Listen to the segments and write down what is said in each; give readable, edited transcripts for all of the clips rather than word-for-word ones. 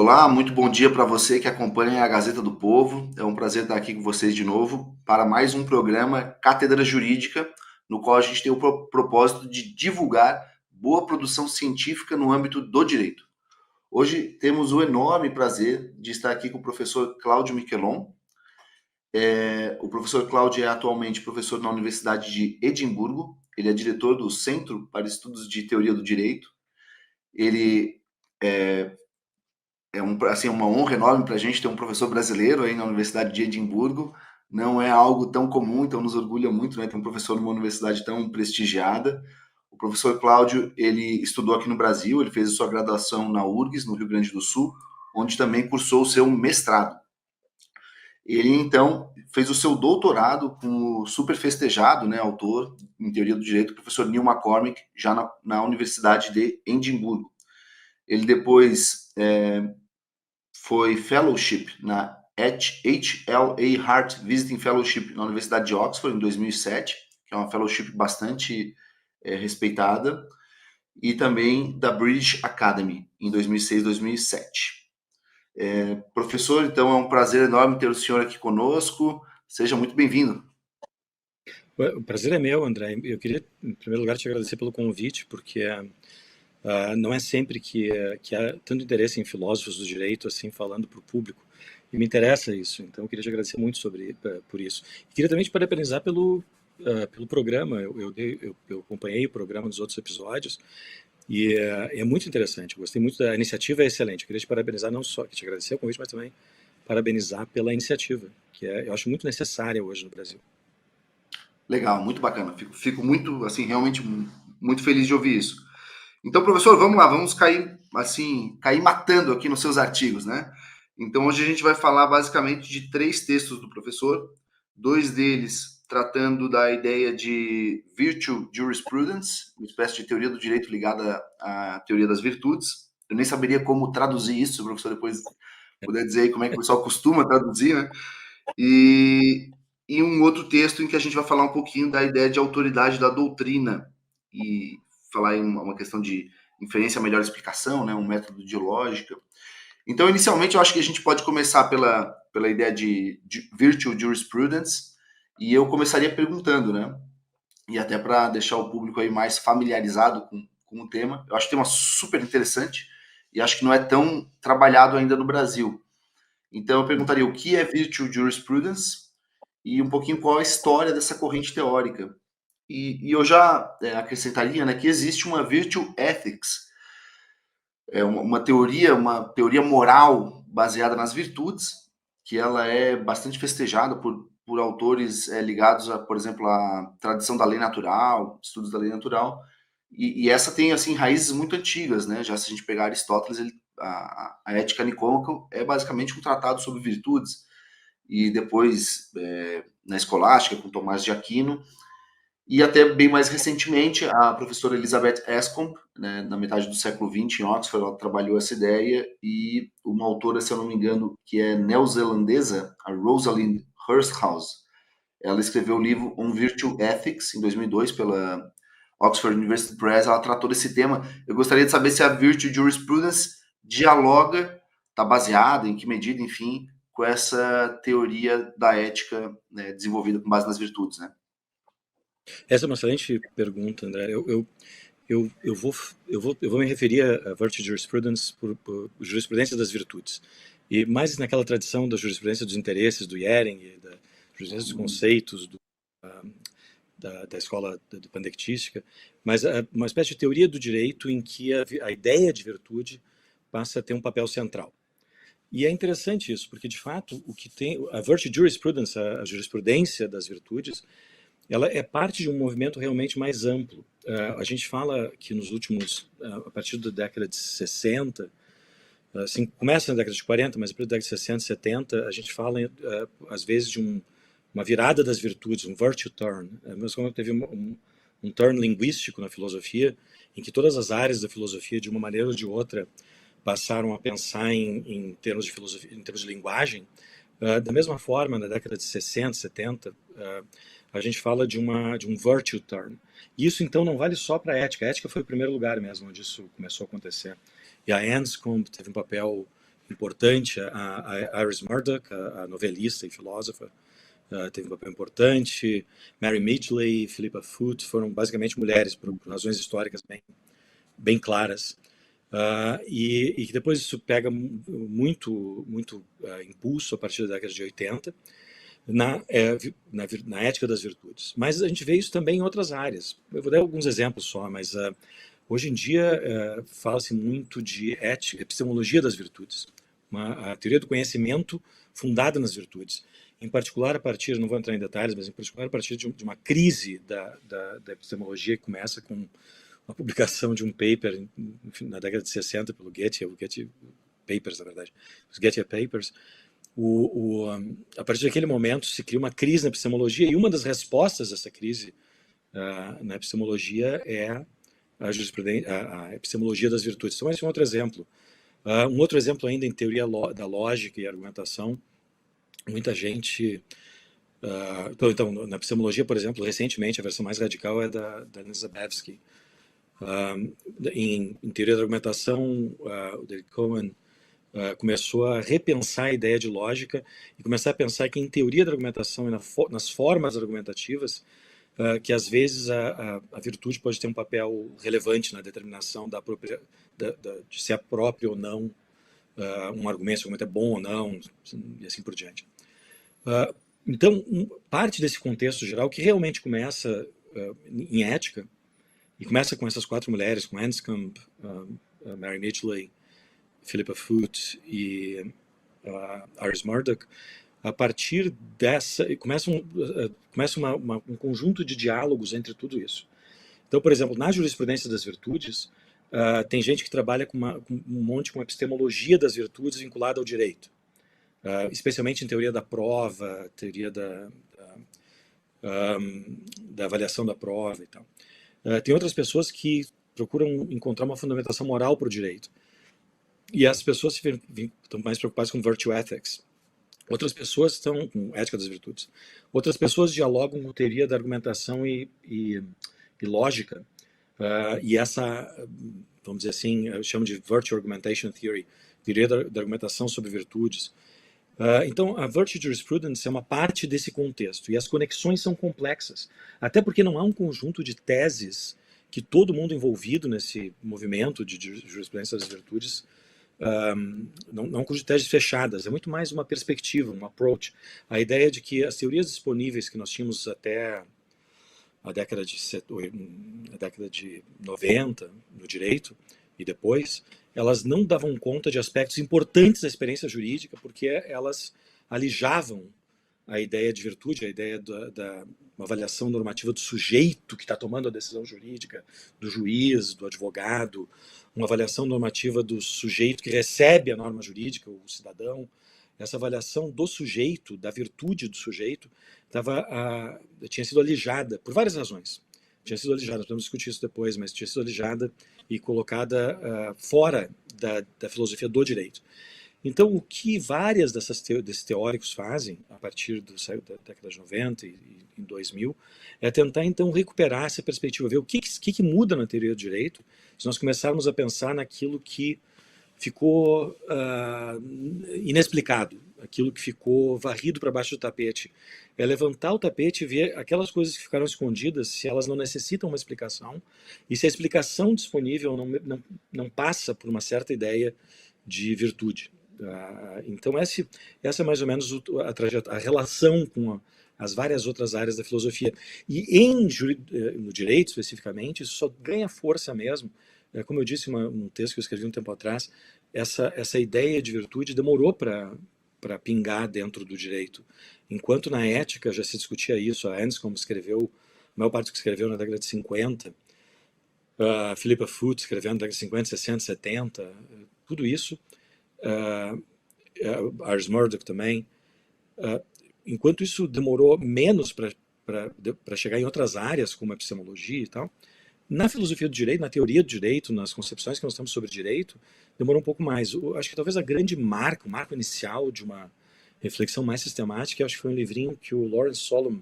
Olá, muito bom dia para você que acompanha a Gazeta do Povo. É um prazer estar aqui com vocês de novo para mais um programa Cátedra Jurídica, no qual a gente tem o propósito de divulgar boa produção científica no âmbito do direito. Hoje temos o enorme prazer de estar aqui com o professor Cláudio Miquelon. O professor Cláudio é atualmente professor na Universidade de Edimburgo. Ele é diretor do Centro para Estudos de Teoria do Direito. Ele assim, uma honra enorme para a gente ter um professor brasileiro aí na Universidade de Edimburgo. Não é algo tão comum, então nos orgulha muito, né, ter um professor numa universidade tão prestigiada. O professor Cláudio, ele estudou aqui no Brasil, ele fez a sua graduação na URGS, no Rio Grande do Sul, onde também cursou o seu mestrado. Ele, então, fez o seu doutorado com o super festejado, né, autor em teoria do direito, o professor Neil McCormick, já na Universidade de Edimburgo. Ele depois foi fellowship na HLA Hart Visiting Fellowship na Universidade de Oxford em 2007, que é uma fellowship bastante respeitada, e também da British Academy em 2006 e 2007. Professor, então é um prazer enorme ter o senhor aqui conosco. Seja muito bem-vindo. O prazer é meu, André. Eu queria, em primeiro lugar, te agradecer pelo convite, porque não é sempre que há tanto interesse em filósofos do direito, assim, falando para o público. E me interessa isso, então eu queria te agradecer muito por isso. E queria também te parabenizar pelo programa. Eu acompanhei o programa nos outros episódios e é muito interessante. Eu gostei muito da iniciativa, é excelente. Eu queria te parabenizar, não só, te agradecer o convite, mas também parabenizar pela iniciativa, que eu acho muito necessária hoje no Brasil. Legal, muito bacana. Fico muito, assim, realmente muito feliz de ouvir isso. Então, professor, vamos lá, vamos cair matando aqui nos seus artigos, né? Então, hoje a gente vai falar basicamente de 3 textos do professor, 2 deles tratando da ideia de virtue jurisprudence, uma espécie de teoria do direito ligada à teoria das virtudes. Eu nem saberia como traduzir isso, se o professor depois puder dizer aí como é que o pessoal costuma traduzir, né? E um outro texto em que a gente vai falar um pouquinho da ideia de autoridade da doutrina e falar em uma questão de inferência, melhor explicação, né, um método de lógica. Então, inicialmente, eu acho que a gente pode começar pela ideia de virtue jurisprudence, e eu começaria perguntando, né, e até para deixar o público aí mais familiarizado com o tema. Eu acho que é um tema super interessante e acho que não é tão trabalhado ainda no Brasil. Então, eu perguntaria o que é virtue jurisprudence e um pouquinho qual a história dessa corrente teórica. E eu já acrescentaria, né, que existe uma virtue ethics, uma teoria moral baseada nas virtudes, que ela é bastante festejada por autores ligados, a, por exemplo, à tradição da lei natural, estudos da lei natural, e essa tem assim raízes muito antigas, né? Já se a gente pegar Aristóteles, a Ética Nicômaca é basicamente um tratado sobre virtudes, e depois na Escolástica com Tomás de Aquino, e até bem mais recentemente, a professora Elizabeth Anscombe, né, na metade do século XX, em Oxford, ela trabalhou essa ideia, e uma autora, se eu não me engano, que é neozelandesa, a Rosalind Hursthouse, ela escreveu o livro On Virtue Ethics, em 2002, pela Oxford University Press. Ela tratou desse tema. Eu gostaria de saber se a Virtue Jurisprudence dialoga, está baseada, em que medida, enfim, com essa teoria da ética, né, desenvolvida com base nas virtudes, né? Essa é uma excelente pergunta, André. Eu vou me referir a virtue jurisprudence por jurisprudência das virtudes. E mais naquela tradição da jurisprudência dos interesses, do Jhering, da jurisprudência dos conceitos, da escola de pandectística, mas uma espécie de teoria do direito em que a ideia de virtude passa a ter um papel central. E é interessante isso, porque de fato o que tem a virtue jurisprudence, a jurisprudência das virtudes, ela é parte de um movimento realmente mais amplo. A gente fala que nos últimos, a partir da década de 60, assim, começa na década de 40, mas a partir da década de 60, 70, a gente fala, às vezes, de uma virada das virtudes, um virtue turn. Mas como teve um turn linguístico na filosofia, em que todas as áreas da filosofia, de uma maneira ou de outra, passaram a pensar em termos de filosofia, em termos de linguagem. Da mesma forma, na década de 60, 70, a gente fala de um virtue turn. E isso, então, não vale só para a ética. A ética foi o primeiro lugar mesmo onde isso começou a acontecer. E a Anscombe teve um papel importante. A Iris Murdoch, a novelista e filósofa, teve um papel importante. Mary Midgley, Philippa Foot foram basicamente mulheres por razões históricas bem claras. E que depois isso pega muito impulso a partir da década de 80 na ética das virtudes. Mas a gente vê isso também em outras áreas. Eu vou dar alguns exemplos só, mas hoje em dia fala-se muito de epistemologia das virtudes, a teoria do conhecimento fundada nas virtudes. Em particular, a partir, não vou entrar em detalhes, mas em particular a partir de uma crise da epistemologia que começa com a publicação de um paper na década de 60 pelo Gettier, o Gettier Papers, na verdade, os Gettier Papers. A partir daquele momento se cria uma crise na epistemologia, e uma das respostas dessa crise na epistemologia é a epistemologia das virtudes. Então, esse é um outro exemplo. Um outro exemplo ainda em teoria da lógica e argumentação, muita gente... Então, na epistemologia, por exemplo, recentemente, a versão mais radical é da Zabavsky. Em teoria da argumentação, o David Cohen começou a repensar a ideia de lógica e começar a pensar que em teoria da argumentação e nas formas argumentativas, que às vezes a virtude pode ter um papel relevante na determinação de se é próprio ou não um argumento, se o argumento é bom ou não, e assim por diante. Então, parte desse contexto geral que realmente começa em ética, e começa com essas 4 mulheres, com Anscombe, Mary Midgley, Philippa Foot e Iris Murdoch. A partir dessa, começa um conjunto de diálogos entre tudo isso. Então, por exemplo, na jurisprudência das virtudes, tem gente que trabalha com uma epistemologia das virtudes vinculada ao direito, especialmente em teoria da prova, teoria da avaliação da prova e tal. Tem outras pessoas que procuram encontrar uma fundamentação moral para o direito. E as pessoas estão mais preocupadas com virtue ethics. Outras pessoas estão com ética das virtudes. Outras pessoas dialogam com teoria da argumentação e lógica. E essa, vamos dizer assim, eu chamo de virtue argumentation theory, teoria da argumentação sobre virtudes. Então, a virtue jurisprudence é uma parte desse contexto, e as conexões são complexas, até porque não há um conjunto de teses que todo mundo envolvido nesse movimento de jurisprudência das virtudes, não é um conjunto de teses fechadas, é muito mais uma perspectiva, um approach. A ideia de que as teorias disponíveis que nós tínhamos até a década de 90 no direito e depois, elas não davam conta de aspectos importantes da experiência jurídica, porque elas alijavam a ideia de virtude, a ideia uma avaliação normativa do sujeito que está tomando a decisão jurídica, do juiz, do advogado, uma avaliação normativa do sujeito que recebe a norma jurídica, o cidadão. Essa avaliação do sujeito, da virtude do sujeito, tinha sido alijada por várias razões. Tinha sido alijada, podemos discutir isso depois, mas tinha sido alijada e colocada fora da filosofia do direito. Então, o que várias desses teóricos fazem, a partir da década de 90 e em 2000, é tentar, então, recuperar essa perspectiva, ver o que muda na teoria do direito se nós começarmos a pensar naquilo que ficou inexplicado, aquilo que ficou varrido para baixo do tapete. É levantar o tapete e ver aquelas coisas que ficaram escondidas, se elas não necessitam uma explicação, e se a explicação disponível não passa por uma certa ideia de virtude. Então essa é mais ou menos a relação com as várias outras áreas da filosofia. E no direito, especificamente, isso só ganha força mesmo. Como eu disse um texto que eu escrevi um tempo atrás, essa ideia de virtude demorou para pingar dentro do direito. Enquanto na ética já se discutia isso, a Anscombe escreveu, a maior parte que escreveu na década de 50, a Philippa Foot escreveu na década de 50, 60, 70, tudo isso, Iris Murdoch também. Enquanto isso demorou menos para chegar em outras áreas, como a epistemologia e tal, na filosofia do direito, na teoria do direito, nas concepções que nós temos sobre direito, demorou um pouco mais. Acho que talvez a grande o marco inicial de uma reflexão mais sistemática, acho que foi um livrinho que o Lawrence Solomon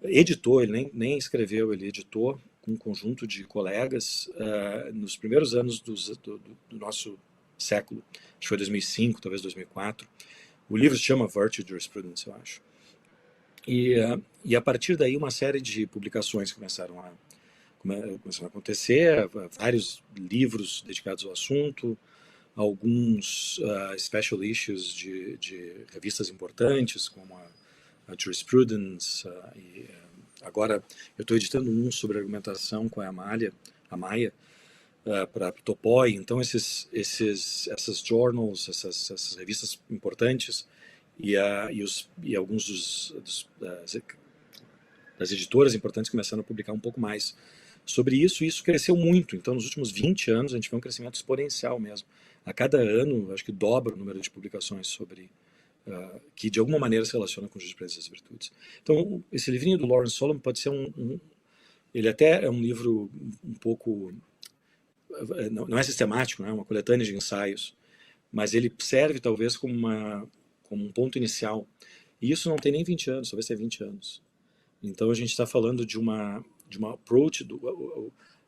editou, ele nem escreveu, ele editou com um conjunto de colegas nos primeiros anos do nosso século, acho que foi 2005, talvez 2004. O livro se chama Virtue Jurisprudence, eu acho. E a partir daí uma série de publicações começaram a acontecer, vários livros dedicados ao assunto, alguns special issues de revistas importantes, como a Jurisprudence, agora eu estou editando um sobre argumentação com a Maia, para Topoi. Então essas journals, essas revistas importantes e alguns das editoras importantes começaram a publicar um pouco mais sobre isso, e isso cresceu muito. Então, nos últimos 20 anos, a gente vê um crescimento exponencial mesmo. A cada ano, acho que dobra o número de publicações sobre que, de alguma maneira, se relaciona com jurisprudência das virtudes. Então, esse livrinho do Lawrence Solomon pode ser ele até é um livro um pouco... Não é sistemático, não é uma coletânea de ensaios, mas ele serve, talvez, como um ponto inicial. E isso não tem nem 20 anos, talvez tenha 20 anos. Então, a gente está falando de uma approach,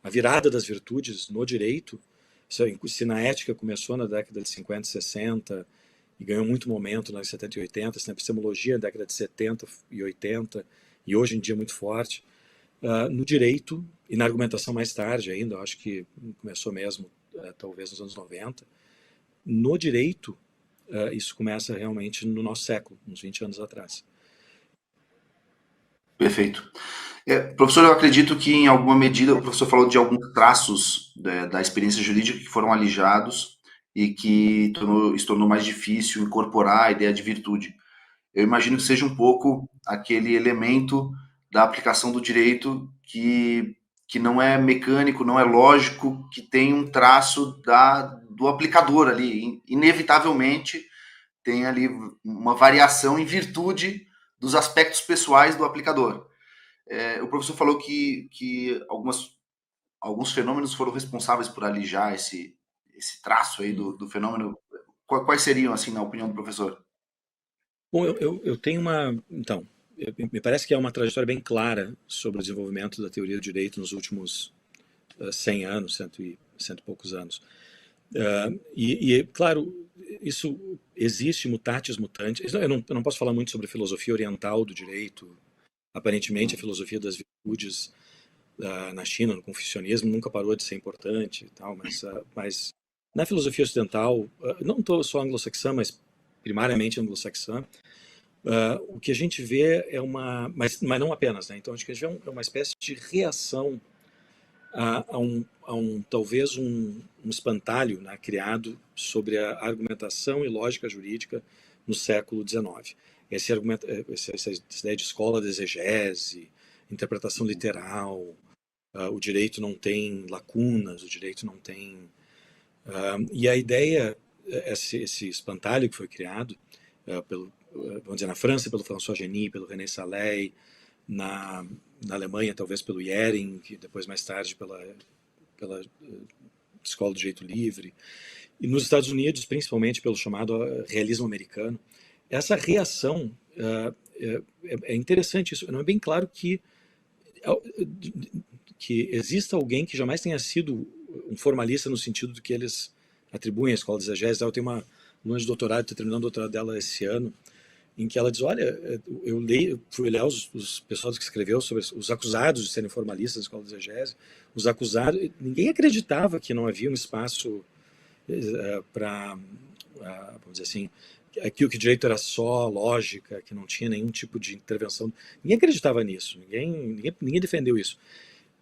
a virada das virtudes no direito. Se na ética começou na década de 50 e 60 e ganhou muito momento nas 70 e 80, se na epistemologia na década de 70 e 80 e hoje em dia muito forte, no direito e na argumentação mais tarde ainda, acho que começou mesmo talvez nos anos 90, no direito isso começa realmente no nosso século, uns 20 anos atrás. Perfeito. Professor, eu acredito que em alguma medida o professor falou de alguns traços da experiência jurídica que foram alijados e que se tornou mais difícil incorporar a ideia de virtude. Eu imagino que seja um pouco aquele elemento da aplicação do direito que não é mecânico, não é lógico, que tem um traço do aplicador ali. Inevitavelmente tem ali uma variação em virtude dos aspectos pessoais do aplicador. O professor falou que alguns fenômenos foram responsáveis por alijar esse traço aí do fenômeno. Quais seriam, assim, na opinião do professor? Bom, eu tenho então, me parece que é uma trajetória bem clara sobre o desenvolvimento da teoria do direito nos últimos 100 anos, cento e poucos anos. Claro, isso existe mutatis mutandis. Eu não posso falar muito sobre a filosofia oriental do direito. Aparentemente, a filosofia das virtudes na China, no confucionismo, nunca parou de ser importante e tal, mas na filosofia ocidental, não só anglo-saxã, mas primariamente anglo-saxã, o que a gente vê é mas não apenas, né? Então, acho que a gente vê uma espécie de reação talvez um espantalho, né, criado sobre a argumentação e lógica jurídica no século XIX. Essa ideia de escola de exegese, interpretação literal, o direito não tem lacunas, o direito não tem... e a ideia, esse espantalho que foi criado, vamos dizer, na França pelo François Genis, pelo René Saleil, na Alemanha talvez pelo Jhering, depois mais tarde pela Escola do Direito Livre, e nos Estados Unidos principalmente pelo chamado realismo americano. Essa reação é interessante, isso não é bem claro que exista alguém que jamais tenha sido um formalista no sentido do que eles atribuem à escola de exegese. Eu tenho uma aluna de doutorado, estou terminando o doutorado dela esse ano, em que ela diz, olha, fui olhar os pessoas que escreveu sobre os acusados de serem formalistas da escola de exegese, os acusados, ninguém acreditava que não havia um espaço para, vamos dizer assim, que o direito era só lógica, que não tinha nenhum tipo de intervenção. Ninguém acreditava nisso, ninguém defendeu isso.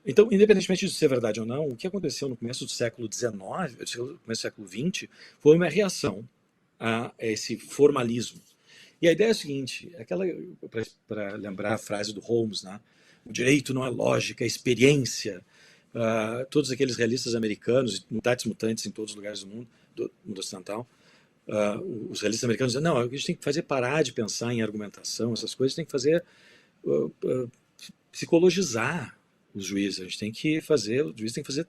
Então, independentemente de ser verdade ou não, o que aconteceu no começo do século XIX, no começo do século XX, foi uma reação a esse formalismo. E a ideia é a seguinte, para lembrar a frase do Holmes, né? O direito não é lógica, é experiência. Todos aqueles realistas americanos, mutatis mutandis em todos os lugares do mundo ocidental, os realistas americanos dizem, não, a gente tem que fazer parar de pensar em argumentação, essas coisas, tem que fazer psicologizar os juízes, os juízes têm que fazer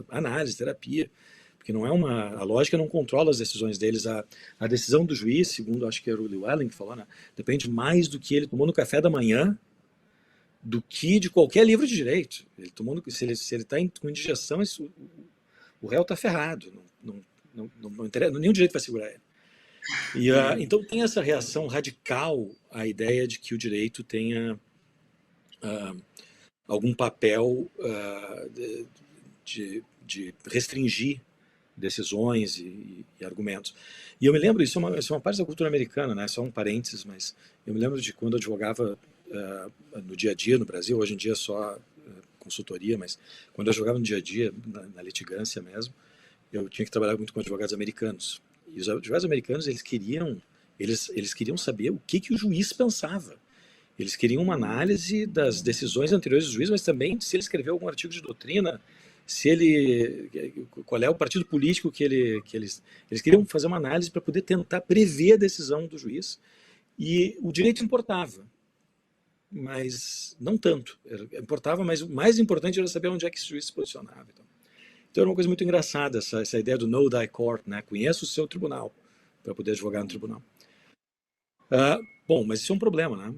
análise, terapia, porque não é a lógica não controla as decisões deles, a decisão do juiz, segundo acho que era o Llewellyn que falou, né, depende mais do que ele tomou no café da manhã do que de qualquer livro de direito. Se ele está com indigestão, o réu está ferrado, não interessa, nenhum direito vai segurar ele. E, então tem essa reação radical à ideia de que o direito tenha algum papel de restringir decisões e argumentos. E eu me lembro, isso é uma parte da cultura americana, né? Só um parênteses, mas eu me lembro de quando eu advogava no dia a dia no Brasil, hoje em dia só consultoria, mas quando eu jogava no dia a dia, na litigância mesmo, eu tinha que trabalhar muito com advogados americanos. E os advogados americanos, eles queriam saber o que o juiz pensava. Eles queriam uma análise das decisões anteriores do juiz, mas também se ele escreveu algum artigo de doutrina, qual é o partido político que eles queriam fazer uma análise para poder tentar prever a decisão do juiz. E o direito importava, mas não tanto. Importava, mas o mais importante era saber onde é que esse juiz se posicionava. Então era uma coisa muito engraçada, essa ideia do know thy court, né? Conheça o seu tribunal, para poder advogar no tribunal. Bom, mas isso é um problema, né?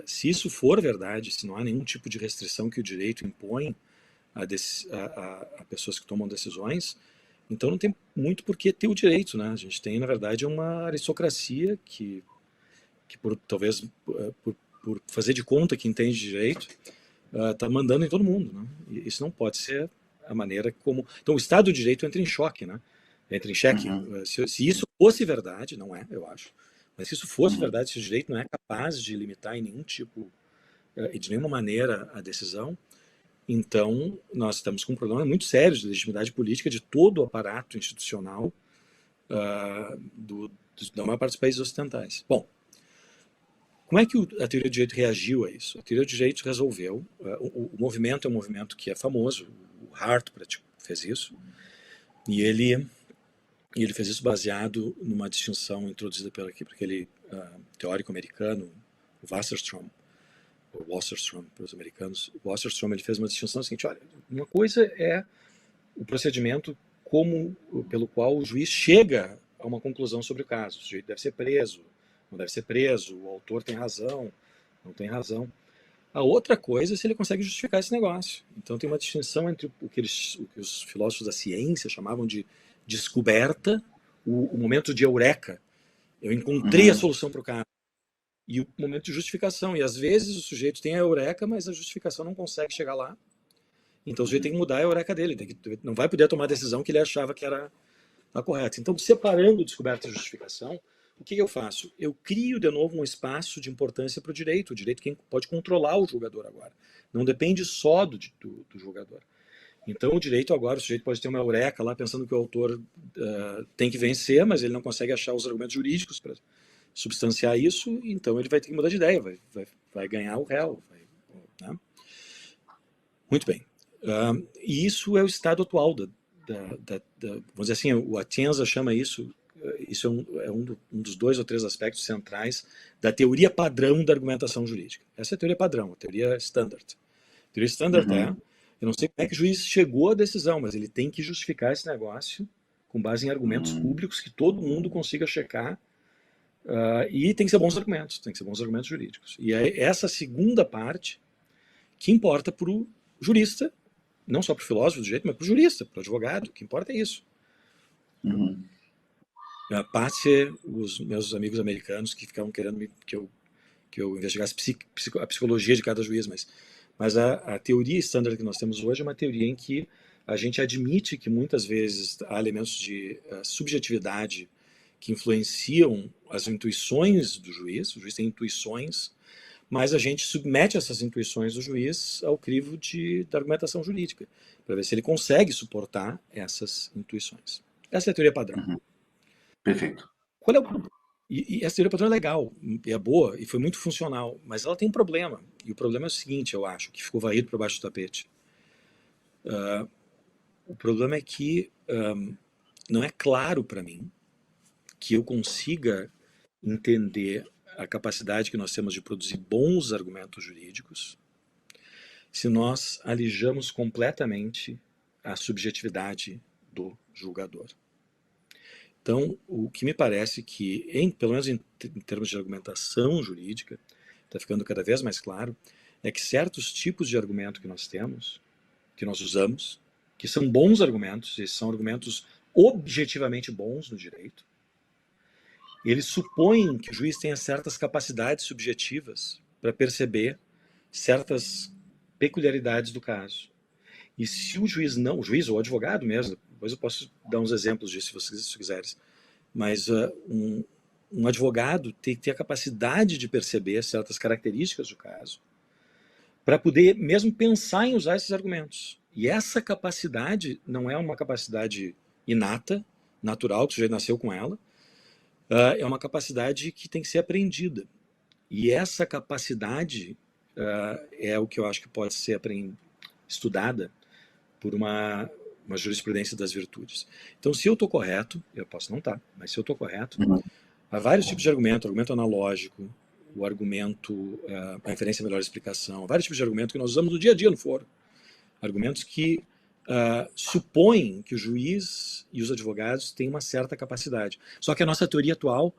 Se isso for verdade, se não há nenhum tipo de restrição que o direito impõe a pessoas que tomam decisões, então não tem muito por que ter o direito, né? A gente tem, na verdade, uma aristocracia que talvez por fazer de conta que entende direito, está mandando em todo mundo, né? E isso não pode ser a maneira como... Então o Estado de Direito entra em choque, né? Entra em xeque. Se isso fosse verdade, não é, eu acho, mas se isso fosse verdade, se o direito não é capaz de limitar em nenhum tipo e de nenhuma maneira a decisão, então nós estamos com um problema muito sério de legitimidade política de todo o aparato institucional da maior parte dos países ocidentais. Bom, como é que a teoria do direito reagiu a isso? A teoria do direito resolveu, o movimento é um movimento que é famoso, o Hart fez isso, e ele fez isso baseado numa distinção introduzida por aquele teórico americano, o Wasserstrom, para os americanos. O Wasserstrom, ele fez uma distinção seguinte: olha, uma coisa é o procedimento pelo qual o juiz chega a uma conclusão sobre o caso. O sujeito deve ser preso, não deve ser preso, o autor tem razão, não tem razão. A outra coisa é se ele consegue justificar esse negócio. Então tem uma distinção entre o que os filósofos da ciência chamavam de descoberta, o momento de eureka. Eu encontrei a solução para o caso. E o momento de justificação. E às vezes o sujeito tem a eureka, mas a justificação não consegue chegar lá. Então o sujeito tem que mudar a eureka dele. Não vai poder tomar a decisão que ele achava que era a correta. Então, separando descoberta e justificação, o que eu faço? Eu crio de novo um espaço de importância para o direito. O direito quem pode controlar o julgador agora. Não depende só do julgador. Então, o direito agora, o sujeito pode ter uma eureka lá pensando que o autor tem que vencer, mas ele não consegue achar os argumentos jurídicos para substanciar isso, então ele vai ter que mudar de ideia, vai ganhar o réu. Né? Muito bem. E isso é o estado atual vamos dizer assim, o Atienza chama isso é um dos 2 ou 3 aspectos centrais da teoria padrão da argumentação jurídica. Essa é a teoria padrão, a teoria standard. A teoria standard eu não sei como é que o juiz chegou à decisão, mas ele tem que justificar esse negócio com base em argumentos públicos que todo mundo consiga checar, e tem que ser bons argumentos, tem que ser bons argumentos jurídicos. E é essa segunda parte que importa para o jurista, não só para o filósofo do direito, mas para o jurista, para o advogado, o que importa é isso. Passe os meus amigos americanos que ficavam querendo que eu investigasse a psicologia de cada juiz, mas a teoria standard que nós temos hoje é uma teoria em que a gente admite que muitas vezes há elementos de subjetividade que influenciam as intuições do juiz. O juiz tem intuições, mas a gente submete essas intuições do juiz ao crivo da argumentação jurídica, para ver se ele consegue suportar essas intuições. Essa é a teoria padrão. Perfeito. Qual é o problema? E essa teoria padrão é legal, é boa, e foi muito funcional, mas ela tem um problema. E o problema é o seguinte, eu acho, que ficou varrido para baixo do tapete. O problema é que não é claro para mim que eu consiga entender a capacidade que nós temos de produzir bons argumentos jurídicos se nós alijamos completamente a subjetividade do julgador. Então, o que me parece que, pelo menos em termos de argumentação jurídica, está ficando cada vez mais claro, é que certos tipos de argumento que nós temos, que nós usamos, que são bons argumentos, e são argumentos objetivamente bons no direito. Eles supõem que o juiz tenha certas capacidades subjetivas para perceber certas peculiaridades do caso. E se o juiz não, o juiz ou o advogado mesmo, depois eu posso dar uns exemplos disso se vocês quiserem, mas um advogado tem que ter a capacidade de perceber certas características do caso para poder mesmo pensar em usar esses argumentos. E essa capacidade não é uma capacidade inata, natural, que o sujeito nasceu com ela, é uma capacidade que tem que ser aprendida. E essa capacidade é o que eu acho que pode ser estudada por uma jurisprudência das virtudes. Então, se eu estou correto, eu posso não estar, mas se eu estou correto, há vários tipos de argumento analógico, o argumento, a inferência melhor explicação, vários tipos de argumento que nós usamos no dia a dia no foro. Argumentos que supõem que o juiz e os advogados têm uma certa capacidade. Só que a nossa teoria atual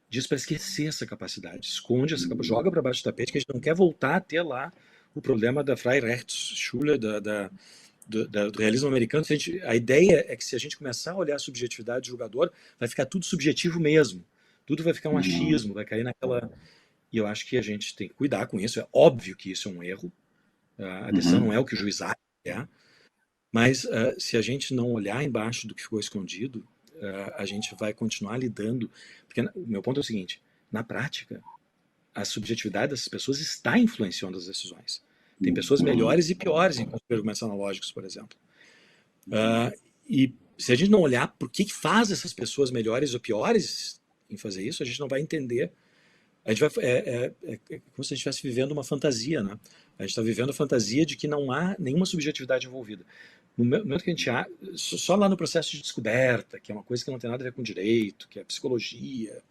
diz para esquecer essa capacidade, esconde essa capacidade, joga para baixo do tapete, que a gente não quer voltar a ter lá o problema da Freirechtsschule, do realismo americano. A ideia é que se a gente começar a olhar a subjetividade do julgador, vai ficar tudo subjetivo mesmo. Tudo vai ficar um achismo, vai cair naquela... E eu acho que a gente tem que cuidar com isso. É óbvio que isso é um erro. A decisão não é o que o juiz acha que é. Mas se a gente não olhar embaixo do que ficou escondido, a gente vai continuar lidando. Porque o meu ponto é o seguinte: na prática, a subjetividade dessas pessoas está influenciando as decisões. Tem pessoas melhores e piores em construir argumentos analógicos, por exemplo. E se a gente não olhar por que faz essas pessoas melhores ou piores em fazer isso, a gente não vai entender. A gente é como se a gente estivesse vivendo uma fantasia, né? A gente está vivendo a fantasia de que não há nenhuma subjetividade envolvida. No momento que a gente só lá no processo de descoberta, que é uma coisa que não tem nada a ver com direito, que é psicologia,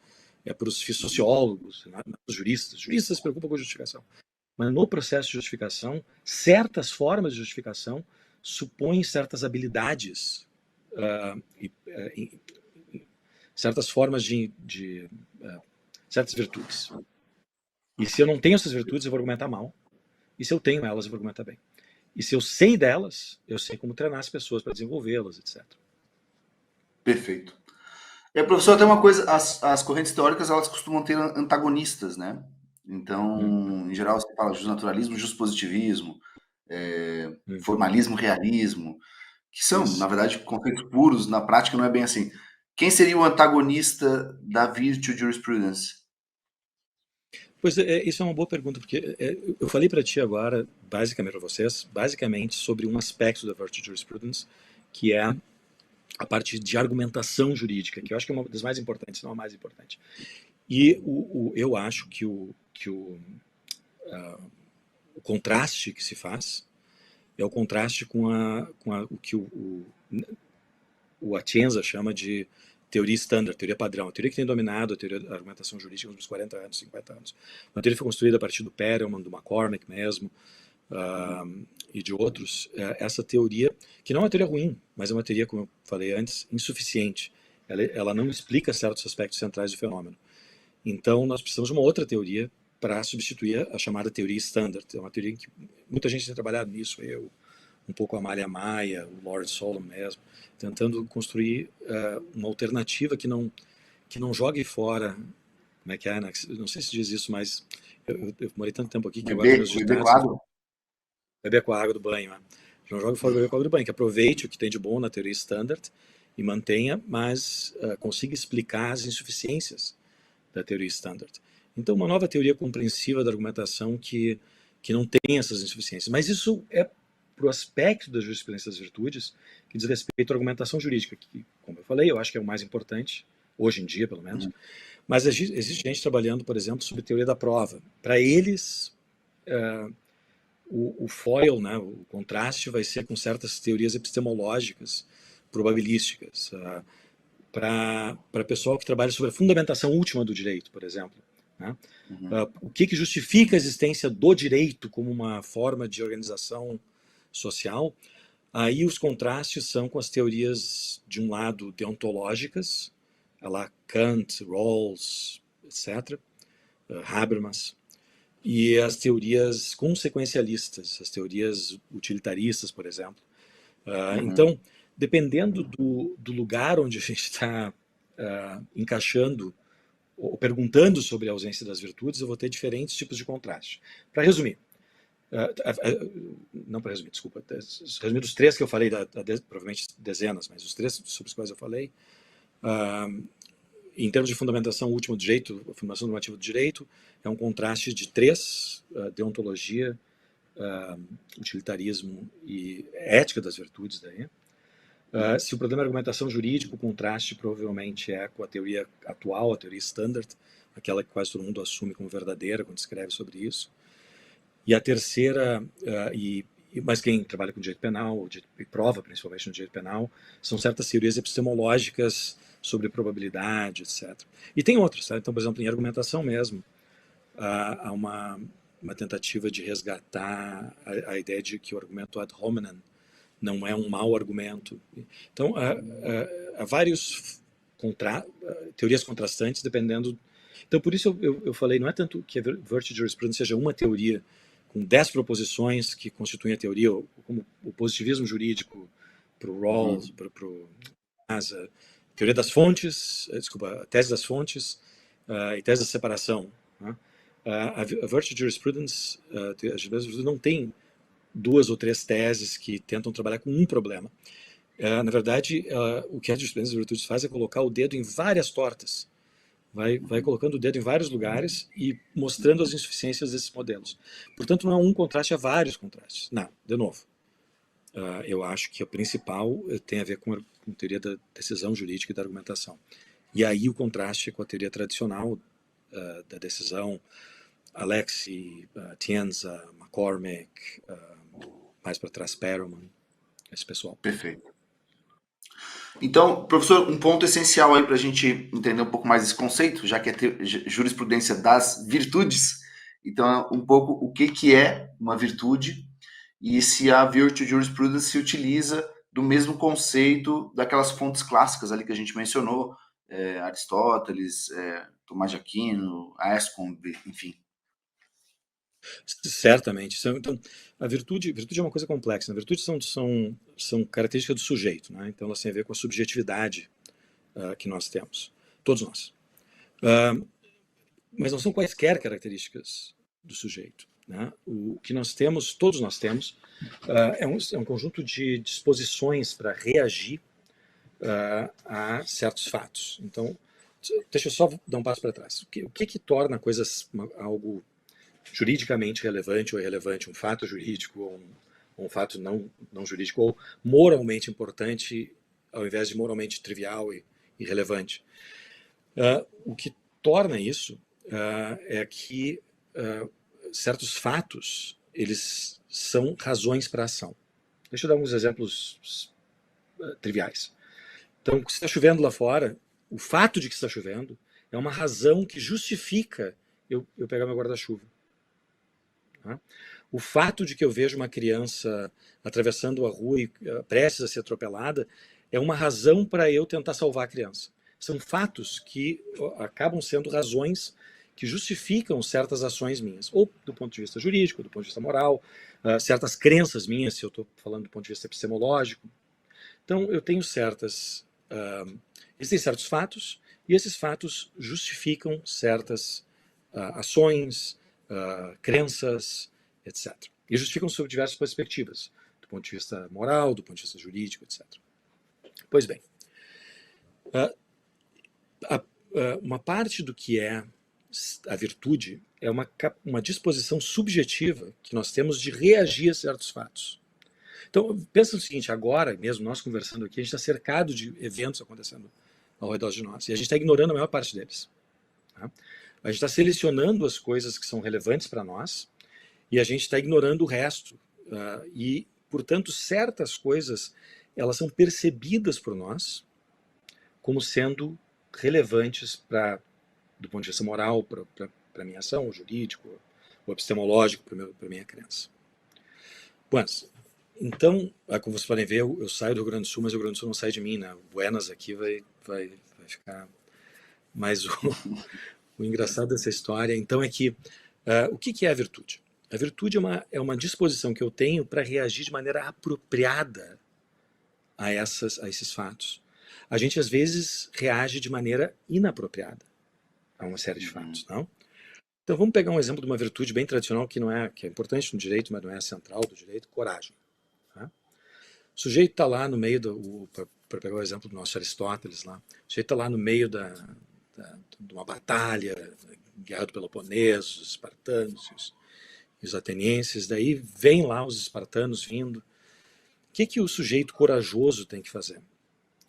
é para os sociólogos, né, os juristas. Juristas se preocupam com justificação. Mas no processo de justificação, certas formas de justificação supõem certas habilidades, certas formas de certas virtudes. E se eu não tenho essas virtudes, eu vou argumentar mal. E se eu tenho elas, eu vou argumentar bem. E se eu sei delas, eu sei como treinar as pessoas para desenvolvê-las, etc. Perfeito. Professor, tem uma coisa, as correntes teóricas, elas costumam ter antagonistas, né? Então, em geral, você fala justnaturalismo, justpositivismo, formalismo, realismo, que são, na verdade, conceitos puros, na prática não é bem assim. Quem seria o antagonista da virtue jurisprudence? Pois isso é uma boa pergunta, porque eu falei para ti agora, basicamente para vocês, basicamente sobre um aspecto da virtue jurisprudence, que é a parte de argumentação jurídica, que eu acho que é uma das mais importantes, se não a mais importante. E eu acho que o contraste que se faz é o contraste com o que o Atienza chama de teoria standard, teoria padrão, a teoria que tem dominado a teoria da argumentação jurídica nos últimos 40 anos, 50 anos. Uma teoria que foi construída a partir do Perelman, do McCormack mesmo, e de outros. Essa teoria, que não é uma teoria ruim, mas é uma teoria, como eu falei antes, insuficiente. Ela não explica certos aspectos centrais do fenômeno. Então, nós precisamos de uma outra teoria para substituir a chamada teoria standard. É uma teoria em que muita gente tem trabalhado nisso, um pouco a Amália Maia, o Lawrence Solomon mesmo, tentando construir uma alternativa que não jogue fora, como é que é, né? Não sei se diz isso, mas eu morei tanto tempo aqui que eu gosto dos meus ditados. Beber com a água do banho, né? Não jogue fora beber com a água do banho, que aproveite o que tem de bom na teoria standard e mantenha, mas consiga explicar as insuficiências da teoria standard. Então, uma nova teoria compreensiva da argumentação que não tem essas insuficiências. Mas isso é para o aspecto da jurisprudência das virtudes, que diz respeito à argumentação jurídica, que, como eu falei, eu acho que é o mais importante, hoje em dia, pelo menos. Mas existe gente trabalhando, por exemplo, sobre teoria da prova. Para eles, o foil, né, o contraste, vai ser com certas teorias epistemológicas, probabilísticas. Para pessoal que trabalha sobre a fundamentação última do direito, por exemplo. Né? O que justifica a existência do direito como uma forma de organização social? Aí os contrastes são com as teorias, de um lado, deontológicas, a lá Kant, Rawls, etc., Habermas, e as teorias consequencialistas, as teorias utilitaristas, por exemplo. Então, dependendo do lugar onde a gente está encaixando ou perguntando sobre a ausência das virtudes, eu vou ter diferentes tipos de contraste. Para resumir, não para resumir, desculpa, resumir os três que eu falei, provavelmente dezenas, mas os três sobre os quais eu falei, em termos de fundamentação última do direito, a fundamentação normativa do direito, é um contraste de três: deontologia, utilitarismo e ética das virtudes. Daí. Se o problema é argumentação jurídica, o contraste provavelmente é com a teoria atual, a teoria standard, aquela que quase todo mundo assume como verdadeira quando escreve sobre isso. E a terceira, mas quem trabalha com direito penal, e prova principalmente no direito penal, são certas teorias epistemológicas sobre probabilidade, etc. E tem outras, tá? Então, por exemplo, em argumentação mesmo, há uma tentativa de resgatar a ideia de que o argumento ad hominem não é um mau argumento. Então, há vários teorias contrastantes, dependendo. Então, por isso eu falei, não é tanto que a Virtue Jurisprudence seja uma teoria com 10 proposições que constituem a teoria, como o positivismo jurídico para o Rawls, para o NASA, teoria das fontes, a tese das fontes e tese da separação. Né? A Virtue Jurisprudence, não tem 2 ou 3 teses que tentam trabalhar com um problema. Na verdade, o que a jurisprudência das virtudes faz é colocar o dedo em várias tortas. Vai colocando o dedo em vários lugares e mostrando as insuficiências desses modelos. Portanto, não é um contraste, há vários contrastes. Não, de novo, eu acho que o principal tem a ver com a teoria da decisão jurídica e da argumentação. E aí o contraste é com a teoria tradicional da decisão, Alexi, Tienza, McCormick, mais para trás Perelman, esse pessoal. Perfeito. Então, professor, um ponto essencial aí para a gente entender um pouco mais esse conceito, já que é jurisprudência das virtudes, então um pouco o que é uma virtude e se a Virtue Jurisprudence se utiliza do mesmo conceito daquelas fontes clássicas ali que a gente mencionou, Aristóteles, Tomás de Aquino, Aschenbach, enfim. Certamente. Então, a virtude é uma coisa complexa. A virtude são características do sujeito, né? Então elas têm a ver com a subjetividade que nós temos, todos nós. Mas não são quaisquer características do sujeito. Né? O que nós temos, todos nós temos, é um conjunto de disposições para reagir a certos fatos. Então, deixa eu só dar um passo para trás. O que torna coisas algo juridicamente relevante ou irrelevante, um fato jurídico ou um fato não jurídico, ou moralmente importante ao invés de moralmente trivial e irrelevante? O que torna isso é que certos fatos, eles são razões para a ação. Deixa eu dar alguns exemplos triviais. Então, se está chovendo lá fora, o fato de que está chovendo é uma razão que justifica eu pegar meu guarda-chuva. Tá? O fato de que eu vejo uma criança atravessando a rua e prestes a ser atropelada é uma razão para eu tentar salvar a criança. São fatos que acabam sendo razões que justificam certas ações minhas, ou do ponto de vista jurídico, do ponto de vista moral, certas crenças minhas, se eu estou falando do ponto de vista epistemológico. Então, eu tenho existem certos fatos, e esses fatos justificam certas ações, crenças, etc. E justificam sob diversas perspectivas, do ponto de vista moral, do ponto de vista jurídico, etc. Pois bem, uma parte do que é a virtude é uma disposição subjetiva que nós temos de reagir a certos fatos. Então, pensa no seguinte, agora mesmo, nós conversando aqui, a gente está cercado de eventos acontecendo ao redor de nós, e a gente está ignorando a maior parte deles. Tá? A gente está selecionando as coisas que são relevantes para nós, e a gente está ignorando o resto. E, portanto, certas coisas, elas são percebidas por nós como sendo relevantes do ponto de vista moral, para a minha ação, o jurídico, o epistemológico, para a minha crença. Mas, então, como vocês podem ver, eu saio do Rio Grande do Sul, mas o Rio Grande do Sul não sai de mim, né? O Buenas aqui vai ficar mais o engraçado dessa história. Então é que, o que é a virtude? A virtude é uma disposição que eu tenho para reagir de maneira apropriada a esses fatos. A gente, às vezes, reage de maneira inapropriada a uma série de fatos, não? Então, vamos pegar um exemplo de uma virtude bem tradicional que é importante no direito, mas não é central do direito: coragem. Tá? O sujeito está lá no meio para pegar o exemplo do nosso Aristóteles lá, o sujeito está lá no meio de uma batalha, guerra do Peloponeso, os espartanos e os atenienses, daí vem lá os espartanos vindo. O que o sujeito corajoso tem que fazer?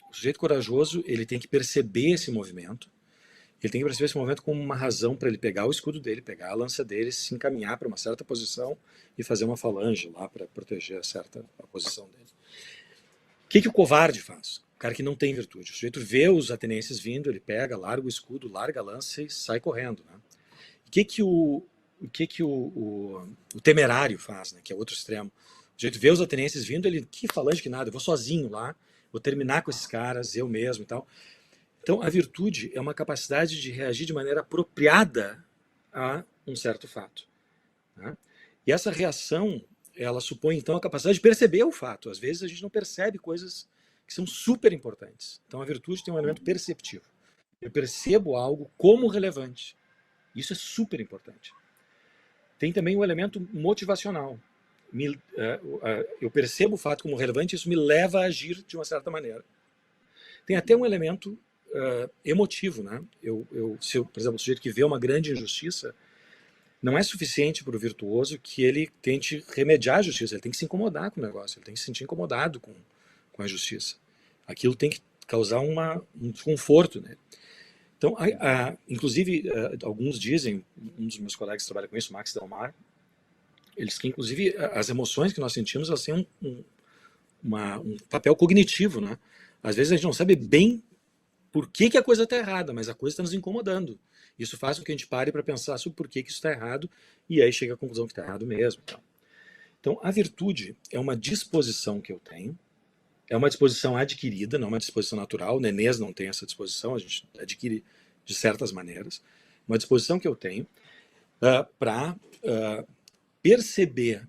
O sujeito corajoso, ele tem que perceber esse movimento, ele tem que perceber esse movimento como uma razão para ele pegar o escudo dele, pegar a lança dele, se encaminhar para uma certa posição e fazer uma falange lá para proteger a posição dele. O que o covarde faz? O cara que não tem virtude. O sujeito vê os atenienses vindo, ele pega, larga o escudo, larga a lança e sai correndo. Né? O que o temerário faz, né? Que é outro extremo? O sujeito vê os atenienses vindo, ele, que falange que nada, eu vou sozinho lá, vou terminar com esses caras, eu mesmo e tal. Então, a virtude é uma capacidade de reagir de maneira apropriada a um certo fato. Né? E essa reação, ela supõe, então, a capacidade de perceber o fato. Às vezes, a gente não percebe coisas que são super importantes. Então, a virtude tem um elemento perceptivo. Eu percebo algo como relevante. Isso é super importante. Tem também o elemento motivacional. Eu percebo o fato como relevante e isso me leva a agir de uma certa maneira. Tem até um elemento emotivo, né? Se eu, por exemplo, o sujeito que vê uma grande injustiça, não é suficiente para o virtuoso que ele tente remediar a justiça, ele tem que se incomodar com o negócio, ele tem que se sentir incomodado com a justiça. Aquilo tem que causar um desconforto, né? Então, inclusive, alguns dizem, um dos meus colegas que trabalha com isso, Max Delmar, ele diz que, inclusive, as emoções que nós sentimos, elas têm um papel cognitivo, né? Às vezes a gente não sabe bem por que a coisa está errada, mas a coisa está nos incomodando. Isso faz com que a gente pare para pensar sobre por que isso está errado e aí chega à conclusão que está errado mesmo. Então, a virtude é uma disposição que eu tenho, é uma disposição adquirida, não é uma disposição natural. Nenês não tem essa disposição, a gente adquire de certas maneiras. Uma disposição que eu tenho para perceber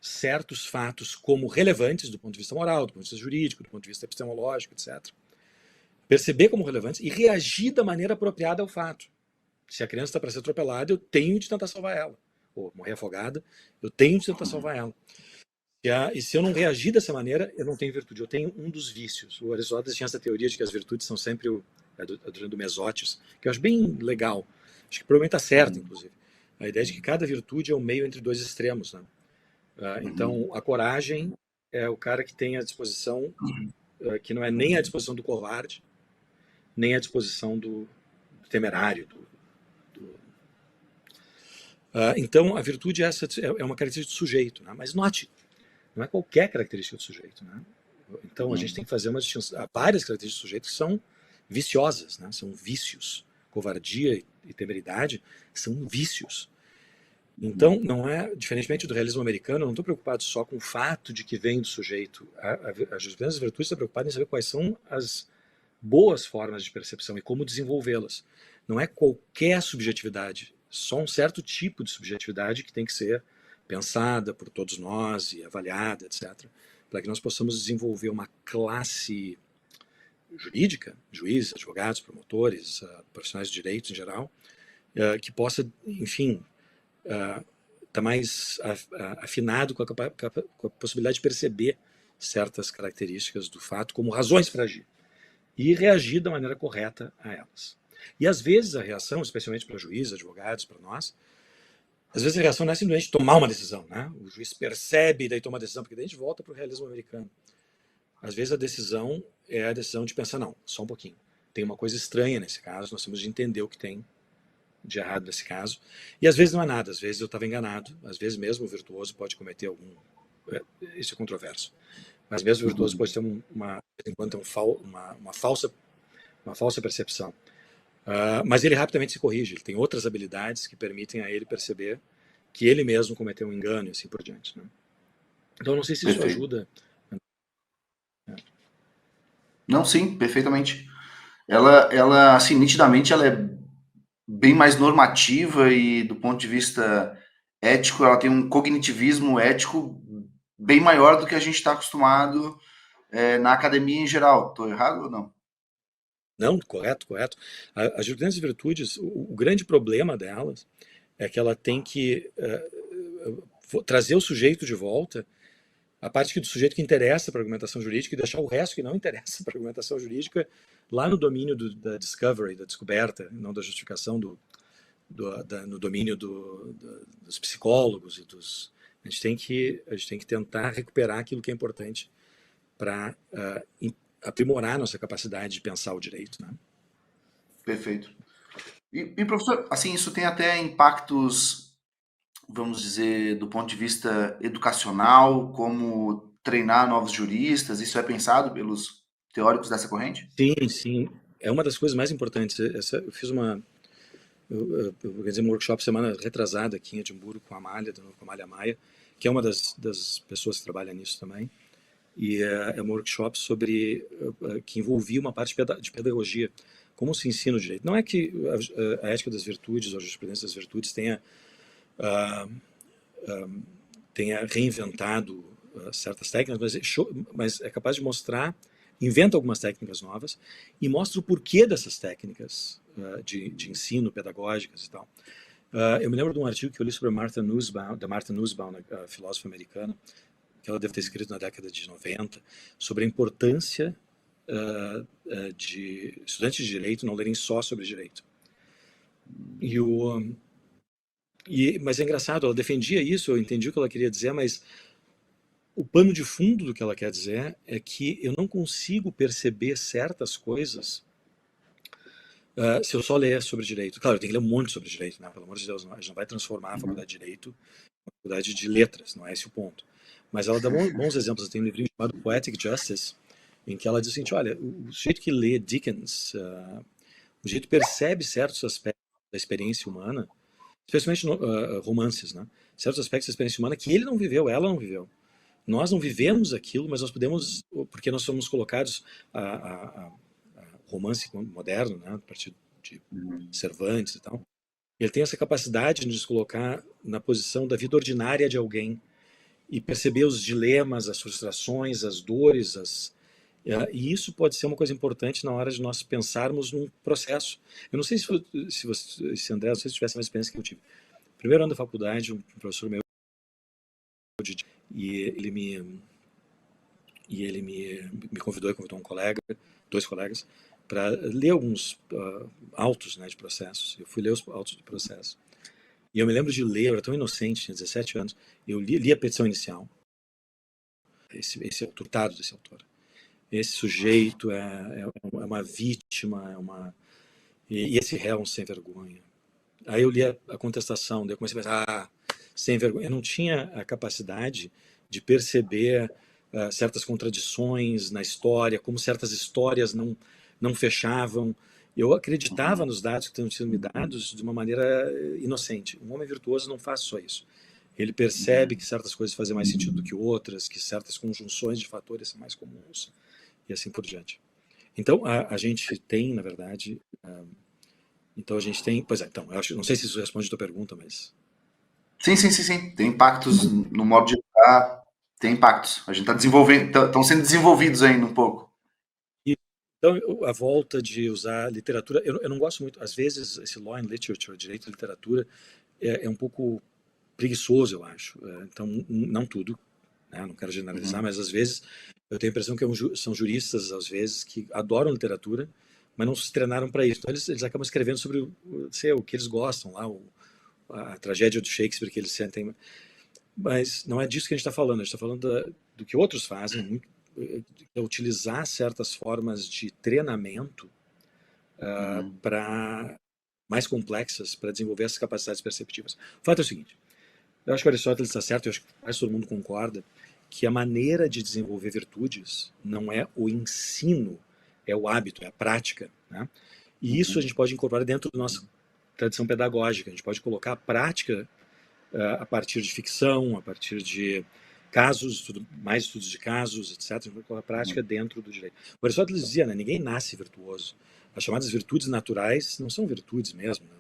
certos fatos como relevantes do ponto de vista moral, do ponto de vista jurídico, do ponto de vista epistemológico, etc. Perceber como relevantes e reagir da maneira apropriada ao fato. Se a criança está para ser atropelada, eu tenho de tentar salvar ela. Ou morrer afogada, eu tenho de tentar salvar ela. E se eu não reagir dessa maneira, eu não tenho virtude. Eu tenho um dos vícios. O Aristóteles tinha essa teoria de que as virtudes são sempre do Mesótis, que eu acho bem legal. Acho que provavelmente está certo, inclusive. A ideia de que cada virtude é o meio entre dois extremos. Né? Então, a coragem é o cara que tem a disposição, que não é nem a disposição do covarde, nem a disposição do temerário. Então, a virtude é uma característica do sujeito. Né? Mas note, não é qualquer característica do sujeito. Né? Então, a gente tem que fazer uma distinção. Há várias características do sujeito que são viciosas, né? São vícios. Covardia e temeridade são vícios. Então, não é, diferentemente do realismo americano, eu não estou preocupado só com o fato de que vem do sujeito. A jurisprudência das virtudes está preocupada em saber quais são as boas formas de percepção e como desenvolvê-las. Não é qualquer subjetividade, só um certo tipo de subjetividade que tem que ser pensada por todos nós e avaliada, etc., para que nós possamos desenvolver uma classe jurídica, juízes, advogados, promotores, profissionais de direito em geral, que possa, enfim, estar mais afinado com a possibilidade de perceber certas características do fato como razões para agir e reagir da maneira correta a elas. E às vezes a reação, especialmente para juízes, advogados, para nós, às vezes a reação não é simplesmente tomar uma decisão, né? O juiz percebe e daí toma a decisão, porque daí a gente volta para o realismo americano. Às vezes a decisão é a decisão de pensar, não, só um pouquinho. Tem uma coisa estranha nesse caso, nós temos de entender o que tem de errado nesse caso. E às vezes não é nada, às vezes eu estava enganado, às vezes mesmo o virtuoso pode cometer algum... Isso é controverso. Mas mesmo o virtuoso pode ter enquanto uma falsa percepção. Mas ele rapidamente se corrige, ele tem outras habilidades que permitem a ele perceber que ele mesmo cometeu um engano e assim por diante. Né? Então, não sei se isso ajuda. Não, sim, perfeitamente. Ela, assim, nitidamente, ela é bem mais normativa e, do ponto de vista ético, ela tem um cognitivismo ético bem maior do que a gente está acostumado na academia em geral. Estou errado ou não? Não, correto, correto. As jurisprudências de virtudes, o grande problema delas é que ela tem que trazer o sujeito de volta, a parte do sujeito que interessa para a argumentação jurídica e deixar o resto que não interessa para a argumentação jurídica lá no domínio da discovery, da descoberta, não da justificação, no domínio dos psicólogos e dos... A gente tem que tentar recuperar aquilo que é importante para aprimorar nossa capacidade de pensar o direito, né? Perfeito. E, professor, assim, isso tem até impactos, vamos dizer, do ponto de vista educacional, como treinar novos juristas, isso é pensado pelos teóricos dessa corrente? Sim, sim. É uma das coisas mais importantes. Eu fiz eu organizei um workshop semana retrasada aqui em Edimburgo com a Amália, com a Amália Maia, que é uma das pessoas que trabalha nisso também. E é um workshop que envolvia uma parte de pedagogia. Como se ensina o direito. Não é que a ética das virtudes ou a jurisprudência das virtudes tenha reinventado certas técnicas, mas é capaz de mostrar, inventa algumas técnicas novas e mostra o porquê dessas técnicas de ensino, pedagógicas e tal. Eu me lembro de um artigo que eu li sobre da Martha Nussbaum, a filósofa americana, que ela deve ter escrito na década de 90, sobre a importância de estudantes de direito não lerem só sobre direito. Mas é engraçado, ela defendia isso, eu entendi o que ela queria dizer, mas o pano de fundo do que ela quer dizer é que eu não consigo perceber certas coisas se eu só ler sobre direito. Claro, eu tenho que ler um monte sobre direito, né? Pelo amor de Deus, a gente não vai transformar a faculdade de direito em uma faculdade de letras, não é esse o ponto. Mas ela dá bons exemplos. Tem um livrinho chamado Poetic Justice, em que ela diz o seguinte: olha, o jeito que lê Dickens, o jeito que percebe certos aspectos da experiência humana, especialmente romances, né? Certos aspectos da experiência humana que ele não viveu, ela não viveu. Nós não vivemos aquilo, mas nós podemos, porque nós somos colocados a romance moderno, né, a partir de Cervantes e tal. Ele tem essa capacidade de nos colocar na posição da vida ordinária de alguém e perceber os dilemas, as frustrações, as dores, e isso pode ser uma coisa importante na hora de nós pensarmos num processo. Eu não sei se André, não sei se tivesse a mesma experiência que eu tive. Primeiro ano da faculdade, um professor meu, e ele me convidou um colega, dois colegas, para ler alguns autos, né, de processos. Eu fui ler os autos de processo. E eu me lembro de ler, eu era tão inocente, tinha 17 anos, eu li a petição inicial. Esse é o tratado desse autor. Esse sujeito é uma vítima, e esse réu é um sem vergonha. Aí eu li a contestação, daí eu comecei a pensar, sem vergonha. Eu não tinha a capacidade de perceber certas contradições na história, como certas histórias não fechavam. Eu acreditava nos dados que tinham sido me dados de uma maneira inocente. Um homem virtuoso não faz só isso. Ele percebe que certas coisas fazem mais sentido do que outras, que certas conjunções de fatores são mais comuns, e assim por diante. Então, a gente tem, na verdade... Então a gente tem... Pois é, então, não sei se isso responde a tua pergunta, mas... Sim. Tem impactos no modo de educar, tem impactos. A gente está desenvolvendo, estão sendo desenvolvidos ainda um pouco. Então, a volta de usar literatura, eu não gosto muito, às vezes, esse law and literature, direito e literatura, é um pouco preguiçoso, eu acho. Então, não tudo, né? Não quero generalizar, mas às vezes eu tenho a impressão que são juristas, às vezes, que adoram literatura, mas não se treinaram para isso. Então, eles acabam escrevendo sobre o que eles gostam lá, a tragédia do Shakespeare que eles sentem. Mas não é disso que a gente está falando. A gente está falando do que outros fazem, é utilizar certas formas de treinamento mais complexas para desenvolver essas capacidades perceptivas. O fato é o seguinte: eu acho que Aristóteles está certo, eu acho que quase todo mundo concorda, que a maneira de desenvolver virtudes não é o ensino, é o hábito, é a prática, né? E isso a gente pode incorporar dentro da nossa tradição pedagógica. A gente pode colocar a prática a partir de ficção, a partir de casos, mais estudos de casos, etc. A gente pode colocar a prática dentro do direito. O Aristóteles dizia, né, ninguém nasce virtuoso. As chamadas virtudes naturais não são virtudes mesmo, né?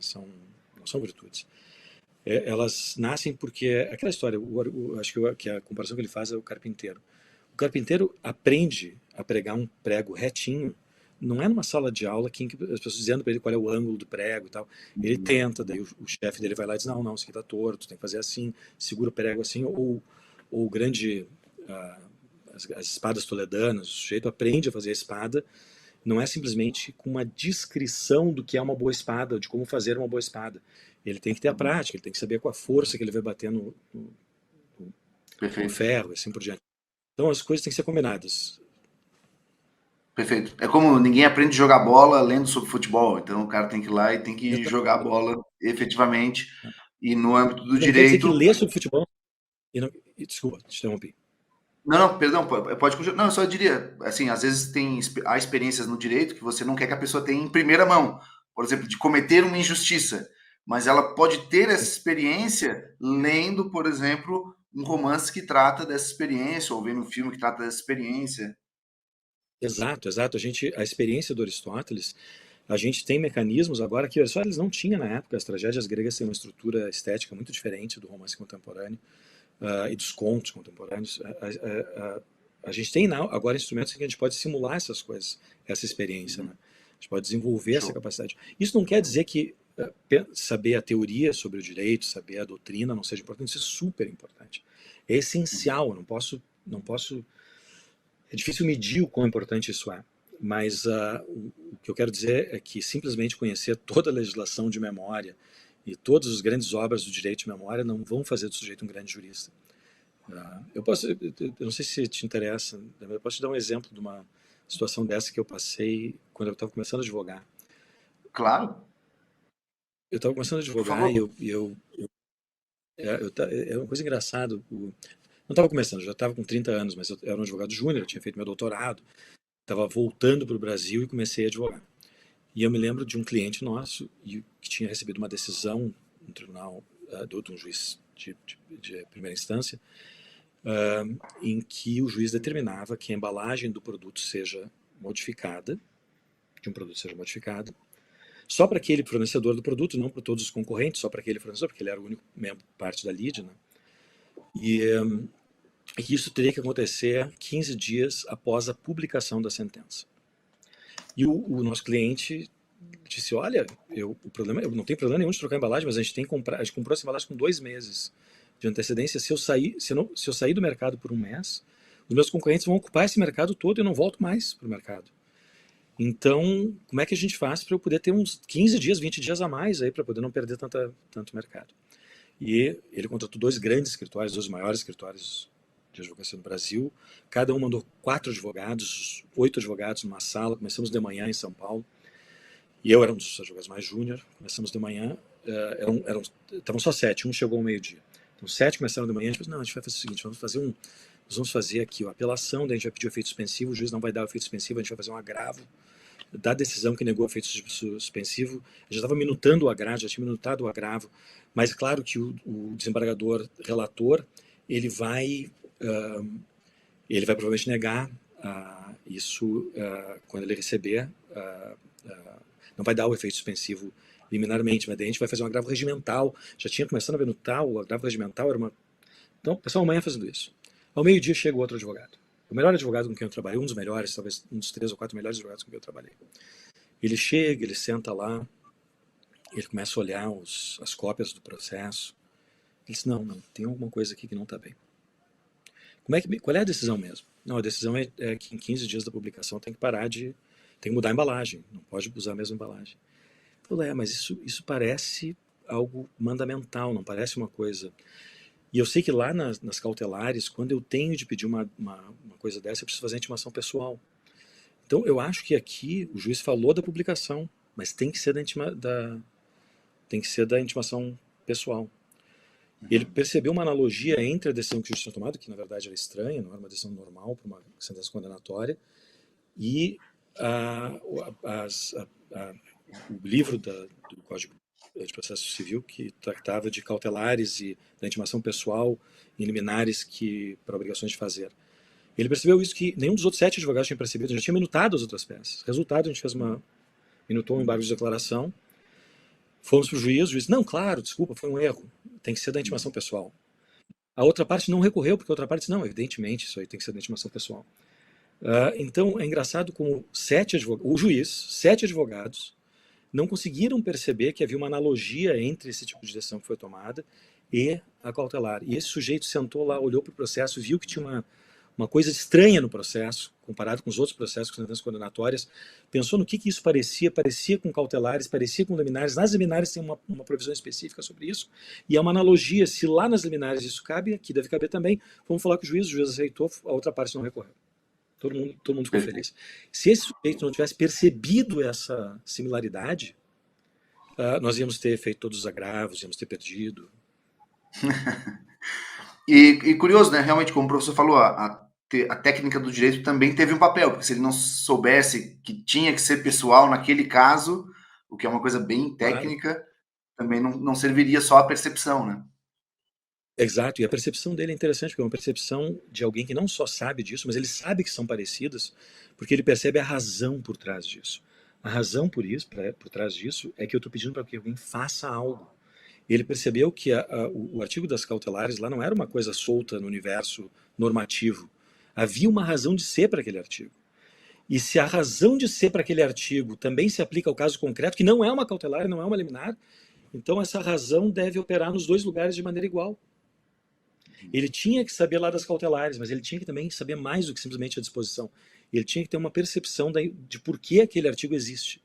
Não são virtudes. Elas nascem porque aquela história, acho que a comparação que ele faz é o carpinteiro. O carpinteiro aprende a pregar um prego retinho, não é numa sala de aula que as pessoas dizendo para ele qual é o ângulo do prego e tal. Ele tenta, daí o chefe dele vai lá e diz, não, não, isso aqui está torto, tem que fazer assim, segura o prego assim, ou o grande, ah, as espadas toledanas, o sujeito aprende a fazer a espada, não é simplesmente com uma descrição do que é uma boa espada, de como fazer uma boa espada. Ele tem que ter a prática, ele tem que saber com a força que ele vai bater no Perfeito. ferro, e assim por diante. Então as coisas têm que ser combinadas. Perfeito. É como ninguém aprende a jogar bola lendo sobre futebol. Então o cara tem que ir lá e tem que jogar Exato. bola efetivamente. E no âmbito do Não quer dizer que direito. ler sobre futebol. Desculpa, te interrompi. Não, não, perdão, pode continuar. Não, eu só diria, assim, às vezes há experiências no direito que você não quer que a pessoa tenha em primeira mão. Por exemplo, de cometer uma injustiça. Mas ela pode ter essa experiência lendo, por exemplo, um romance que trata dessa experiência, ou vendo um filme que trata dessa experiência. Exato, exato. A experiência do Aristóteles, a gente tem mecanismos agora que o Aristóteles não tinha na época. As tragédias gregas têm uma estrutura estética muito diferente do romance contemporâneo, e dos contos contemporâneos. A gente tem agora instrumentos em que a gente pode simular essas coisas, essa experiência, né? A gente pode desenvolver essa Show. capacidade. Isso não quer dizer que saber a teoria sobre o direito, saber a doutrina não seja importante. Isso é super importante. É essencial. Eu não posso. É difícil medir o quão importante isso é. Mas o que eu quero dizer é que simplesmente conhecer toda a legislação de memória e todas as grandes obras do direito de memória não vão fazer do sujeito um grande jurista. Eu não sei se te interessa, eu posso te dar um exemplo de uma situação dessa que eu passei quando eu estava começando a advogar. Claro, Eu estava começando a por advogar favor. é uma coisa engraçada. Não estava começando, já estava com 30 anos, mas eu era um advogado júnior, eu tinha feito meu doutorado, estava voltando para o Brasil e comecei a advogar. E eu me lembro de um cliente nosso que tinha recebido uma decisão no tribunal de um juiz de primeira instância, em que o juiz determinava que a embalagem do produto seja modificada, que um produto seja modificado, só para aquele fornecedor do produto, não para todos os concorrentes, só para aquele fornecedor, porque ele era o único membro, parte da lead, né? E que isso teria que acontecer 15 dias após a publicação da sentença. E o nosso cliente disse, olha, o problema, eu não tenho problema nenhum de trocar a embalagem, mas a gente tem que comprar, a gente comprou essa embalagem com 2 meses de antecedência. Se eu sair do mercado por um mês, os meus concorrentes vão ocupar esse mercado todo e eu não volto mais para o mercado. Então, como é que a gente faz para eu poder ter uns 15 dias, 20 dias a mais aí para poder não perder tanto mercado? E ele contratou 2 grandes escritórios, 2 maiores escritórios de advocacia no Brasil. Cada um mandou 4 advogados, 8 advogados numa sala. Começamos de manhã em São Paulo. E eu era um dos advogados mais júnior. Começamos de manhã. Estavam só 7, um chegou ao meio-dia. Então 7 começaram de manhã. A gente falou, não, a gente vai fazer o seguinte, nós vamos fazer aqui a apelação, daí a gente vai pedir o efeito suspensivo, o juiz não vai dar o efeito suspensivo, a gente vai fazer um agravo da decisão que negou o efeito suspensivo. A gente estava minutando o agravo, já tinha minutado o agravo, mas claro que o desembargador relator, ele vai provavelmente negar isso quando ele receber, não vai dar o efeito suspensivo liminarmente, mas daí a gente vai fazer um agravo regimental. Já tinha começado a minutar, o agravo regimental era uma... Então, o pessoal amanhã fazendo isso. Ao meio-dia chega o outro advogado. O melhor advogado com quem eu trabalhei, um dos melhores, talvez um dos 3 ou 4 melhores advogados com quem eu trabalhei. Ele chega, ele senta lá, ele começa a olhar as cópias do processo. Ele diz, não, tem alguma coisa aqui que não está bem. Qual é a decisão mesmo? Não, a decisão é que em 15 dias da publicação tem que mudar a embalagem, não pode usar a mesma embalagem. Eu falei, mas isso parece algo mandamental, não parece uma coisa... E eu sei que lá nas cautelares, quando eu tenho de pedir uma coisa dessa, eu preciso fazer a intimação pessoal. Então, eu acho que aqui o juiz falou da publicação, mas tem que ser da intimação pessoal. Ele percebeu uma analogia entre a decisão que o juiz tinha tomado, que na verdade era estranha, não era uma decisão normal para uma sentença condenatória, e o livro do Código de Processo Civil, que tratava de cautelares e da intimação pessoal e liminares para obrigações de fazer. Ele percebeu isso que nenhum dos outros 7 advogados tinha percebido, já tinha minutado as outras peças. Resultado, a gente minutou um embargo de declaração, fomos para o juiz, não, claro, desculpa, foi um erro, tem que ser da intimação pessoal. A outra parte não recorreu, porque a outra parte disse, não, evidentemente, isso aí tem que ser dentro de uma ação pessoal. Então, é engraçado como o juiz, 7 advogados, não conseguiram perceber que havia uma analogia entre esse tipo de decisão que foi tomada e a cautelar. E esse sujeito sentou lá, olhou para o processo, viu que tinha uma coisa estranha no processo, comparado com os outros processos com sentenças condenatórias, pensou no que isso parecia, parecia com cautelares, parecia com liminares. Nas liminares tem uma provisão específica sobre isso, e é uma analogia, se lá nas liminares isso cabe, aqui deve caber também. Vamos falar com o juiz aceitou, a outra parte não recorreu. Todo mundo ficou feliz. Se esse sujeito não tivesse percebido essa similaridade, nós íamos ter feito todos os agravos, íamos ter perdido. E curioso, né? Realmente, como o professor falou, a técnica do direito também teve um papel, porque se ele não soubesse que tinha que ser pessoal naquele caso, o que é uma coisa bem técnica, claro, também não serviria só a percepção, né? Exato, e a percepção dele é interessante, porque é uma percepção de alguém que não só sabe disso, mas ele sabe que são parecidas, porque ele percebe a razão por trás disso. A razão por trás disso é que eu estou pedindo para que alguém faça algo. Ele percebeu que o artigo das cautelares lá não era uma coisa solta no universo normativo. Havia uma razão de ser para aquele artigo. E se a razão de ser para aquele artigo também se aplica ao caso concreto, que não é uma cautelar, não é uma liminar, então essa razão deve operar nos dois lugares de maneira igual. Ele tinha que saber lá das cautelares, mas ele tinha que também saber mais do que simplesmente a disposição. Ele tinha que ter uma percepção de por que aquele artigo existe.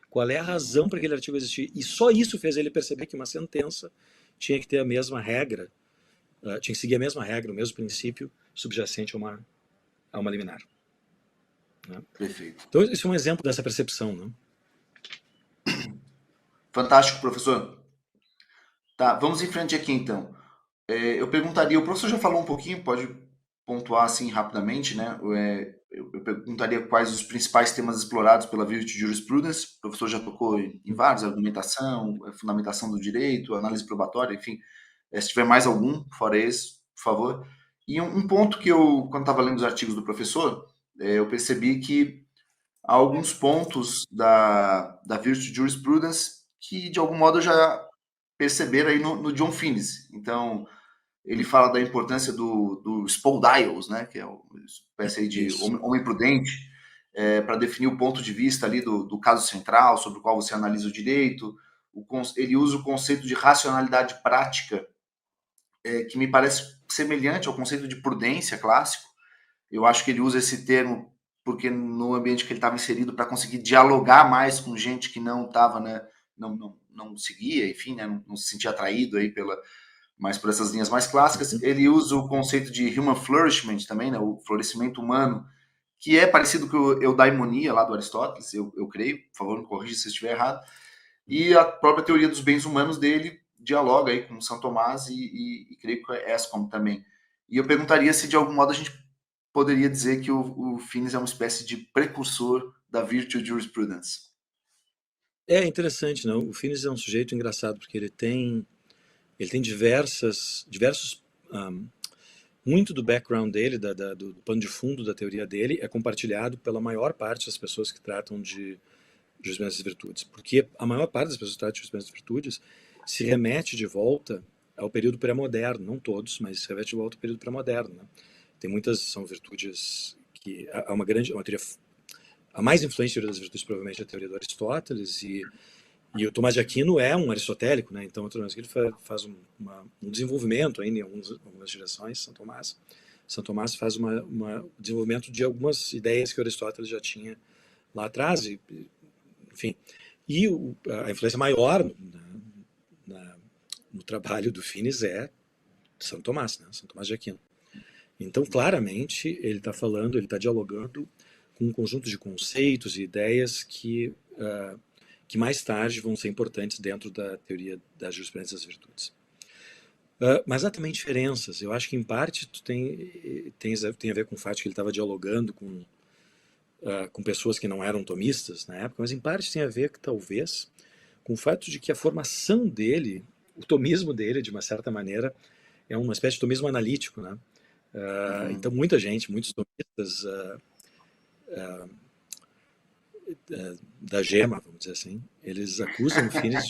Qual é a razão para aquele artigo existir? E só isso fez ele perceber que uma sentença tinha que ter a mesma regra, tinha que seguir a mesma regra, o mesmo princípio subjacente a uma liminar. Né? Perfeito. Então, esse é um exemplo dessa percepção. Né? Fantástico, professor. Tá, vamos em frente aqui, então. Eu perguntaria, o professor já falou um pouquinho, pode pontuar assim rapidamente, né? Eu perguntaria quais os principais temas explorados pela Virtue Jurisprudence. O professor já tocou em vários, argumentação, fundamentação do direito, análise probatória, enfim. Se tiver mais algum, fora esse, por favor. E um ponto que eu, quando estava lendo os artigos do professor, eu percebi que há alguns pontos da Virtue Jurisprudence que, de algum modo, eu já perceberam aí no John Finnis. Então, ele fala da importância do Spoldials, né, que é uma espécie aí de homem prudente, para definir o ponto de vista ali do caso central, sobre o qual você analisa o direito. Ele usa o conceito de racionalidade prática, que me parece semelhante ao conceito de prudência clássico. Eu acho que ele usa esse termo porque no ambiente que ele estava inserido, para conseguir dialogar mais com gente que não estava, né, não seguia, enfim, né, não se sentia atraído aí mas por essas linhas mais clássicas. Ele usa o conceito de human flourishment também, né, o florescimento humano, que é parecido com a eudaimonia lá do Aristóteles, eu creio, por favor, me corrija se eu estiver errado, e a própria teoria dos bens humanos dele dialoga aí com São Tomás e creio que é Escom também. E eu perguntaria se de algum modo a gente poderia dizer que o Finnis é uma espécie de precursor da Virtue Jurisprudence. É interessante, não? O Finnis é um sujeito engraçado, porque ele tem diversos muito do background dele, do pano de fundo da teoria dele, é compartilhado pela maior parte das pessoas que tratam de jurisprudência das virtudes. Porque a maior parte das pessoas que tratam de jurisprudência das virtudes se remete de volta ao período pré-moderno, não todos, mas se remete de volta ao período pré-moderno. Né? Tem muitas, são virtudes que há uma teoria, a mais influente teoria das virtudes provavelmente é a teoria do Aristóteles, e o Tomás de Aquino é um aristotélico, né? Então o Tomás de Aquino faz um desenvolvimento ainda em algumas direções. São Tomás faz um desenvolvimento de algumas ideias que Aristóteles já tinha lá atrás, enfim. E a influência maior no trabalho do Finnis é São Tomás, né? São Tomás de Aquino. Então, claramente, ele está falando, ele está dialogando com um conjunto de conceitos e ideias que mais tarde vão ser importantes dentro da teoria da jurisprudência das virtudes. Mas há também diferenças. Eu acho que, em parte, tem a ver com o fato que ele estava dialogando com pessoas que não eram tomistas na época, mas, em parte, tem a ver, talvez, com o fato de que a formação dele, o tomismo dele, de uma certa maneira, é uma espécie de tomismo analítico, né? Então, muitos tomistas da gema, vamos dizer assim, eles acusam o Finnis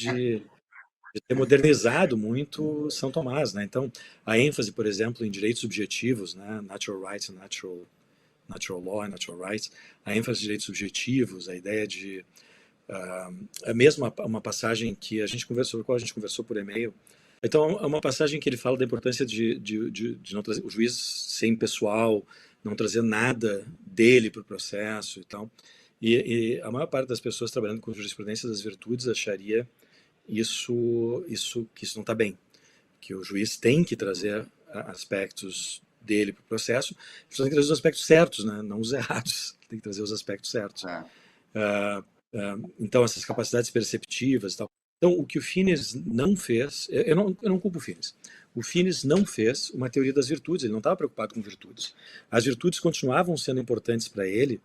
de ter modernizado muito São Tomás, né? Então, a ênfase, por exemplo, em direitos subjetivos, né? Natural rights and natural law and natural rights, a ênfase em direitos subjetivos, a ideia de é mesmo uma passagem que a gente conversou, sobre a qual a gente conversou por e-mail. Então, é uma passagem que ele fala da importância de não trazer o juiz ser impessoal, não trazer nada dele para o processo e tal. E a maior parte das pessoas trabalhando com jurisprudência das virtudes acharia que isso não está bem, que o juiz tem que trazer aspectos dele para o processo, tem que trazer os aspectos certos, né? Não os errados, tem que trazer os aspectos certos. Então, essas capacidades perceptivas e tal. Então, o que o Finis não fez, eu não culpo o Finis. O Finis não fez uma teoria das virtudes, ele não estava preocupado com virtudes. As virtudes continuavam sendo importantes para ele,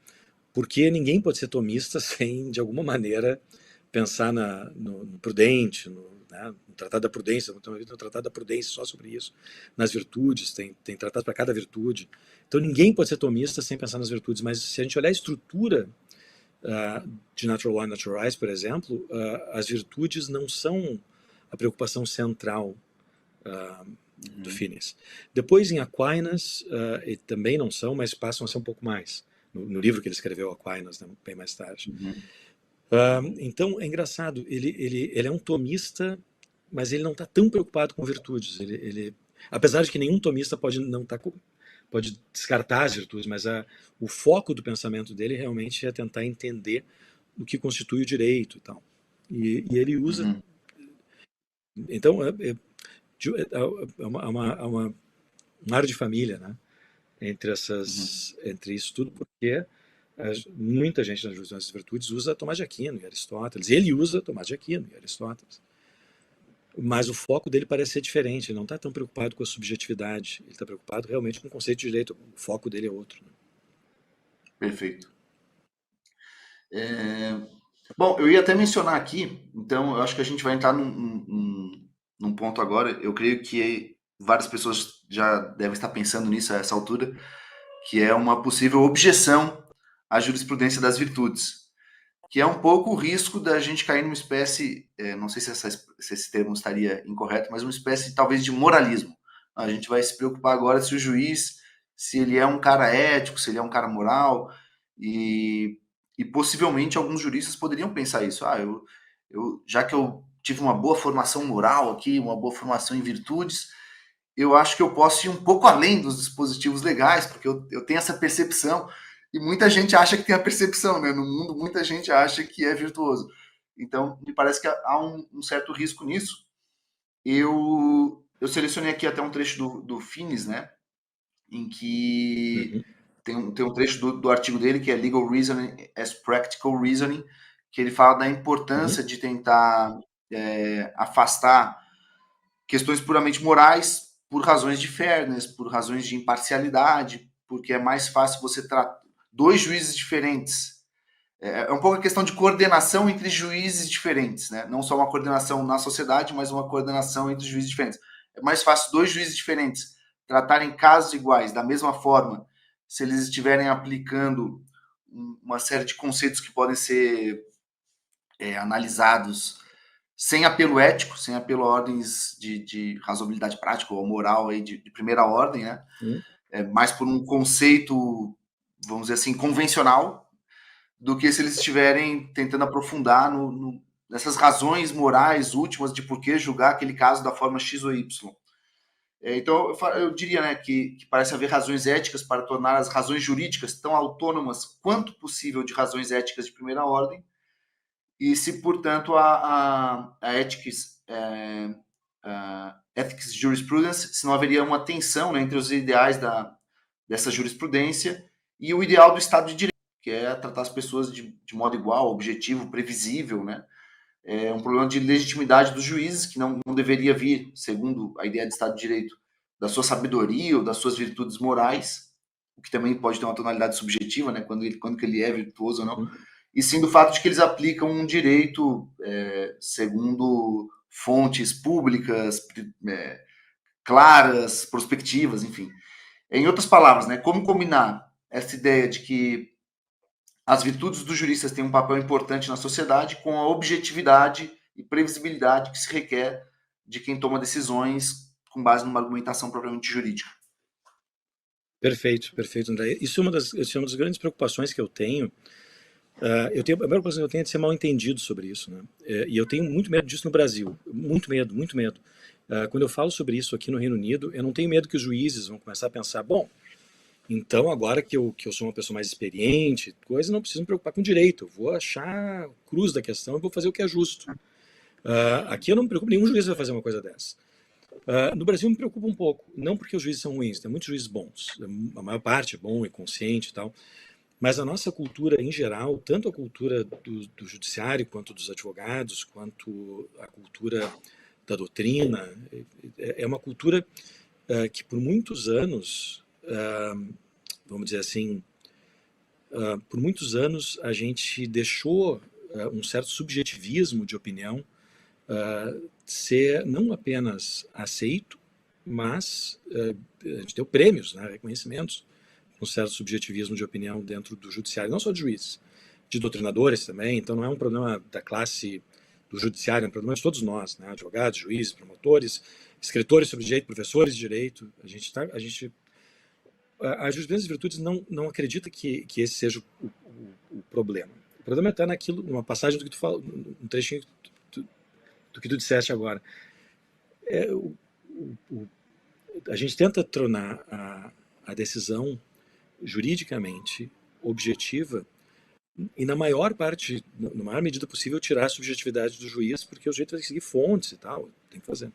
porque ninguém pode ser tomista sem, de alguma maneira, pensar no prudente, no Tratado da Prudência, no Tratado da Prudência só sobre isso, nas virtudes, tem tratado para cada virtude. Então, ninguém pode ser tomista sem pensar nas virtudes, mas se a gente olhar a estrutura de Natural Law e Natural Rights, por exemplo, as virtudes não são a preocupação central do Finis. Depois, em Aquinas, também não são, mas passam a ser um pouco mais. No livro que ele escreveu, Aquinas, né, bem mais tarde. Então, é engraçado, ele é um tomista, mas ele não está tão preocupado com virtudes. Apesar de que nenhum tomista pode descartar as virtudes, mas o foco do pensamento dele realmente é tentar entender o que constitui o direito e tal. E ele usa... Então, um ar de família, né? Entre isso tudo, porque muita gente nas jurisprudências das virtudes usa Tomás de Aquino e Aristóteles. Ele usa Tomás de Aquino e Aristóteles. Mas o foco dele parece ser diferente. Ele não está tão preocupado com a subjetividade. Ele está preocupado realmente com o conceito de direito. O foco dele é outro. Né? Perfeito. Bom, eu ia até mencionar aqui, então eu acho que a gente vai entrar num ponto agora. Eu creio que várias pessoas já devem estar pensando nisso a essa altura, que é uma possível objeção à jurisprudência das virtudes, que é um pouco o risco da gente cair numa espécie, não sei se esse termo estaria incorreto, mas uma espécie talvez de moralismo. A gente vai se preocupar agora se o juiz, se ele é um cara ético, se ele é um cara moral, e possivelmente alguns juristas poderiam pensar isso. Já que eu tive uma boa formação moral aqui, uma boa formação em virtudes, eu acho que eu posso ir um pouco além dos dispositivos legais, porque eu tenho essa percepção, e muita gente acha que tem a percepção, né? No mundo, muita gente acha que é virtuoso. Então, me parece que há um certo risco nisso. Eu selecionei aqui até um trecho do Finis, né? Em que tem um trecho do artigo dele, que é Legal Reasoning as Practical Reasoning, que ele fala da importância de tentar afastar questões puramente morais por razões de fairness, por razões de imparcialidade, porque é mais fácil você tratar dois juízes diferentes. É um pouco a questão de coordenação entre juízes diferentes, né? Não só uma coordenação na sociedade, mas uma coordenação entre juízes diferentes. É mais fácil dois juízes diferentes tratarem casos iguais da mesma forma, se eles estiverem aplicando uma série de conceitos que podem ser analisados sem apelo ético, sem apelo a ordens de razoabilidade prática ou moral aí de primeira ordem, né? Mais por um conceito, vamos dizer assim, convencional, do que se eles estiverem tentando aprofundar nessas razões morais últimas de por que julgar aquele caso da forma X ou Y. Então, eu diria, né, que parece haver razões éticas para tornar as razões jurídicas tão autônomas quanto possível de razões éticas de primeira ordem, e se, portanto, a ethics jurisprudence, se não haveria uma tensão, né, entre os ideais dessa jurisprudência e o ideal do Estado de Direito, que é tratar as pessoas de modo igual, objetivo, previsível, né? É um problema de legitimidade dos juízes, que não deveria vir, segundo a ideia de Estado de Direito, da sua sabedoria ou das suas virtudes morais, o que também pode ter uma tonalidade subjetiva, né, quando ele é virtuoso ou não, e sim do fato de que eles aplicam um direito segundo fontes públicas, claras, prospectivas, enfim. Em outras palavras, né, como combinar essa ideia de que as virtudes dos juristas têm um papel importante na sociedade com a objetividade e previsibilidade que se requer de quem toma decisões com base numa argumentação propriamente jurídica. Perfeito, perfeito, André. Isso é uma das grandes preocupações que eu tenho. A primeira preocupação que eu tenho é de ser mal entendido sobre isso, né? E eu tenho muito medo disso no Brasil. Muito medo, muito medo. Quando eu falo sobre isso aqui no Reino Unido, eu não tenho medo que os juízes vão começar a pensar, bom, então agora que eu sou uma pessoa mais experiente, coisa, não preciso me preocupar com direito, eu vou achar a cruz da questão e vou fazer o que é justo. Aqui eu não me preocupo, nenhum juiz vai fazer uma coisa dessa. No Brasil me preocupa um pouco, não porque os juízes são ruins, tem muitos juízes bons, a maior parte é bom e consciente e tal, mas a nossa cultura em geral, tanto a cultura do judiciário, quanto dos advogados, quanto a cultura da doutrina, é uma cultura que por muitos anos, vamos dizer assim, por muitos anos a gente deixou um certo subjetivismo de opinião ser não apenas aceito, mas a gente deu prêmios, né, reconhecimentos, um certo subjetivismo de opinião dentro do judiciário, não só de juízes, de doutrinadores também. Então não é um problema da classe do judiciário, é um problema de todos nós, né, advogados, juízes, promotores, escritores sobre direito, professores de direito. A jurisprudência das virtudes não acredita que esse seja o problema. O problema está naquilo, numa passagem do que tu fala, um trechinho do que tu disseste agora. A gente tenta tornar a decisão juridicamente objetiva e na maior medida possível, tirar a subjetividade do juiz, porque o juiz vai seguir fontes e tal, tem que fazer.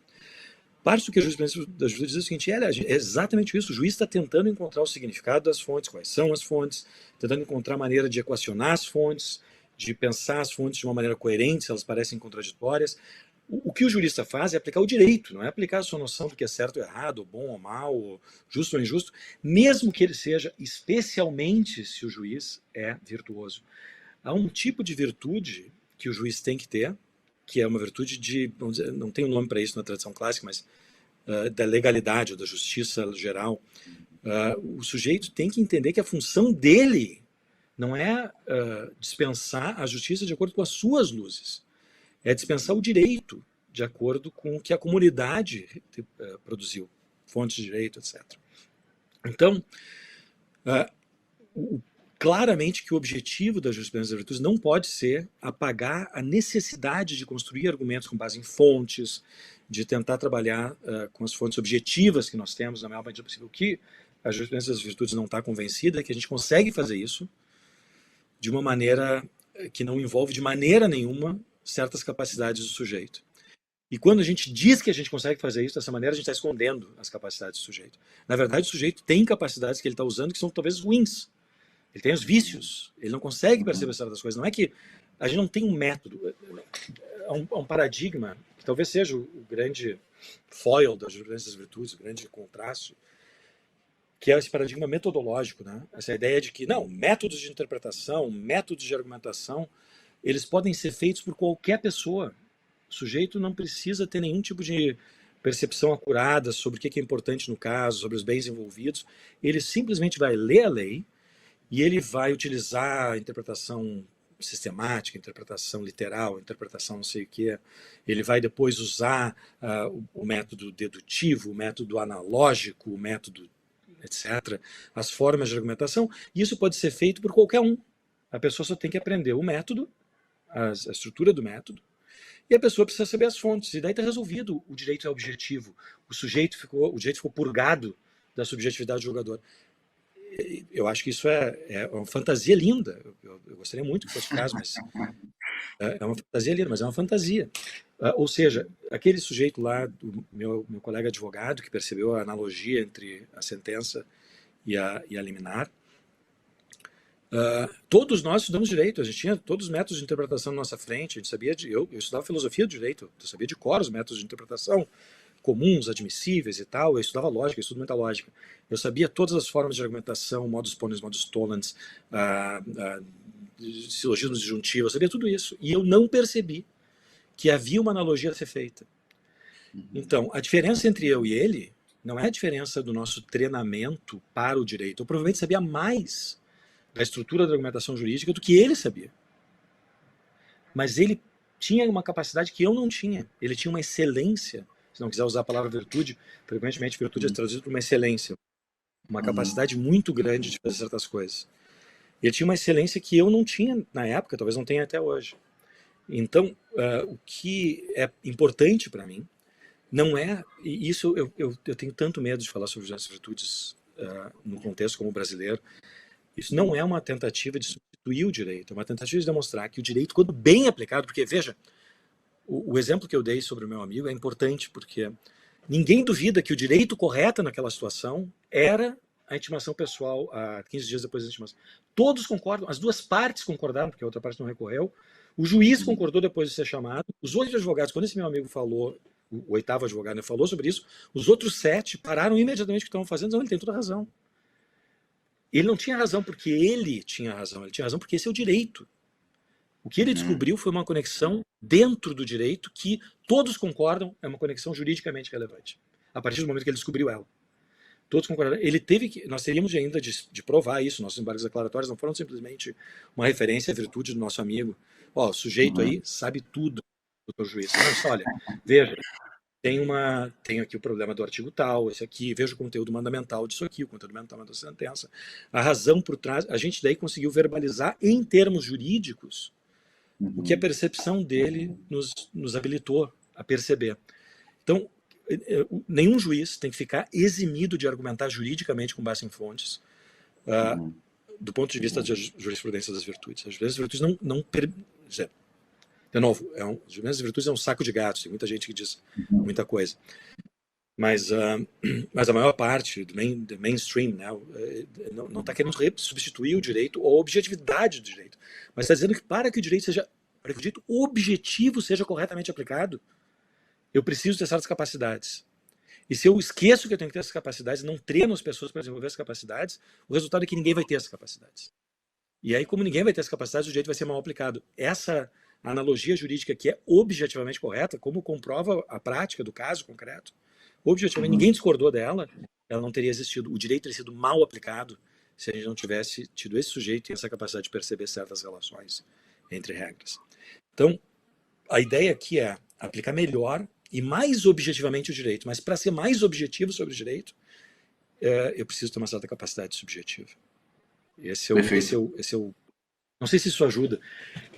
Parte do que a jurisprudência da justiça diz é o seguinte, é exatamente isso, o juiz está tentando encontrar o significado das fontes, quais são as fontes, tentando encontrar maneira de equacionar as fontes, de pensar as fontes de uma maneira coerente, se elas parecem contraditórias. O que o jurista faz é aplicar o direito, não é aplicar a sua noção do que é certo ou errado, bom ou mal, ou justo ou injusto, mesmo que ele seja, especialmente se o juiz é virtuoso. Há um tipo de virtude que o juiz tem que ter, que é uma virtude de, vamos dizer, não tem um nome para isso na tradição clássica, mas da legalidade ou da justiça geral. O sujeito tem que entender que a função dele não é dispensar a justiça de acordo com as suas luzes, é dispensar o direito de acordo com o que a comunidade produziu, fontes de direito, etc. Então, claramente que o objetivo da jurisprudência das virtudes não pode ser apagar a necessidade de construir argumentos com base em fontes, de tentar trabalhar com as fontes objetivas que nós temos na maior medida possível. O que a jurisprudência das virtudes não está convencida é que a gente consegue fazer isso de uma maneira que não envolve de maneira nenhuma certas capacidades do sujeito. E quando a gente diz que a gente consegue fazer isso dessa maneira, a gente está escondendo as capacidades do sujeito. Na verdade, o sujeito tem capacidades que ele está usando que são talvez ruins. Ele tem os vícios, ele não consegue perceber certas coisas. Não é que a gente não tem um método, é um paradigma, que talvez seja o grande foil das jurisprudência das virtudes, o grande contraste, que é esse paradigma metodológico, né? Essa ideia de que, não, métodos de interpretação, métodos de argumentação, eles podem ser feitos por qualquer pessoa. O sujeito não precisa ter nenhum tipo de percepção acurada sobre o que é importante no caso, sobre os bens envolvidos. Ele simplesmente vai ler a lei e ele vai utilizar a interpretação sistemática, interpretação literal, interpretação não sei o que. Ele vai depois usar o método dedutivo, o método analógico, o método etc., as formas de argumentação, e isso pode ser feito por qualquer um. A pessoa só tem que aprender o método, a estrutura do método, e a pessoa precisa saber as fontes, e daí está resolvido. O direito é objetivo, o direito ficou purgado da subjetividade do jogador. Eu acho que isso é uma fantasia linda. Eu gostaria muito que fosse o caso, mas é uma fantasia linda, mas é uma fantasia. Ou seja, aquele sujeito lá, do meu colega advogado, que percebeu a analogia entre a sentença e a liminar, todos nós estudamos direito, a gente tinha todos os métodos de interpretação na nossa frente, a gente sabia eu estudava filosofia do direito, eu sabia de cor os métodos de interpretação comuns, admissíveis e tal, eu estudava lógica, eu estudo muita lógica, eu sabia todas as formas de argumentação, modus ponens, modus tollens, silogismos disjuntivos, eu sabia tudo isso, e eu não percebi que havia uma analogia a ser feita. Então, a diferença entre eu e ele não é a diferença do nosso treinamento para o direito. Eu provavelmente sabia mais da estrutura da argumentação jurídica do que ele sabia. Mas ele tinha uma capacidade que eu não tinha. Ele tinha uma excelência, se não quiser usar a palavra virtude, frequentemente virtude é traduzida por uma excelência, uma capacidade muito grande de fazer certas coisas. Ele tinha uma excelência que eu não tinha na época, talvez não tenha até hoje. Então, o que é importante para mim não é, e isso eu tenho tanto medo de falar sobre as virtudes no contexto como brasileiro, isso não é uma tentativa de substituir o direito, é uma tentativa de demonstrar que o direito, quando bem aplicado, porque veja, o exemplo que eu dei sobre o meu amigo é importante, porque ninguém duvida que o direito correto naquela situação era a intimação pessoal a 15 dias depois da intimação. Todos concordam, as duas partes concordaram, porque a outra parte não recorreu, o juiz concordou depois de ser chamado, os outros advogados, quando esse meu amigo falou, o oitavo advogado falou sobre isso, os outros 7 pararam imediatamente o que estavam fazendo, não, ele tem toda a razão. Ele não tinha razão porque ele tinha razão, ele tinha razão porque esse é o direito. O que ele descobriu foi uma conexão dentro do direito que todos concordam é uma conexão juridicamente relevante. A partir do momento que ele descobriu ela. Todos concordaram. Ele teve que. Nós teríamos ainda de provar isso. Nossos embargos declaratórios não foram simplesmente uma referência à virtude do nosso amigo. Ó, o sujeito aí sabe tudo, doutor juiz. Mas, olha, veja, tem aqui o problema do artigo tal, esse aqui, veja o conteúdo mandamental disso aqui, o conteúdo mandamental da sentença. A razão por trás. A gente daí conseguiu verbalizar em termos jurídicos o que a percepção dele nos habilitou a perceber. Então, nenhum juiz tem que ficar eximido de argumentar juridicamente com base em fontes, do ponto de vista da jurisprudência das virtudes. As jurisprudências das virtudes não de novo, as jurisprudência das virtudes é um saco de gatos, tem muita gente que diz muita coisa. Mas a maior parte do mainstream, né, não está querendo substituir o direito ou a objetividade do direito, mas está dizendo que para que o direito objetivo seja corretamente aplicado, eu preciso ter certas capacidades. E se eu esqueço que eu tenho que ter essas capacidades, não treino as pessoas para desenvolver essas capacidades, o resultado é que ninguém vai ter essas capacidades. E aí, como ninguém vai ter essas capacidades, o direito vai ser mal aplicado. Essa analogia jurídica que é objetivamente correta, como comprova a prática do caso concreto, objetivamente ninguém discordou dela, ela não teria existido. O direito teria sido mal aplicado se a gente não tivesse tido esse sujeito e essa capacidade de perceber certas relações entre regras. Então, a ideia aqui é aplicar melhor e mais objetivamente o direito, mas para ser mais objetivo sobre o direito, eu preciso ter uma certa capacidade subjetiva. Esse é o não sei se isso ajuda.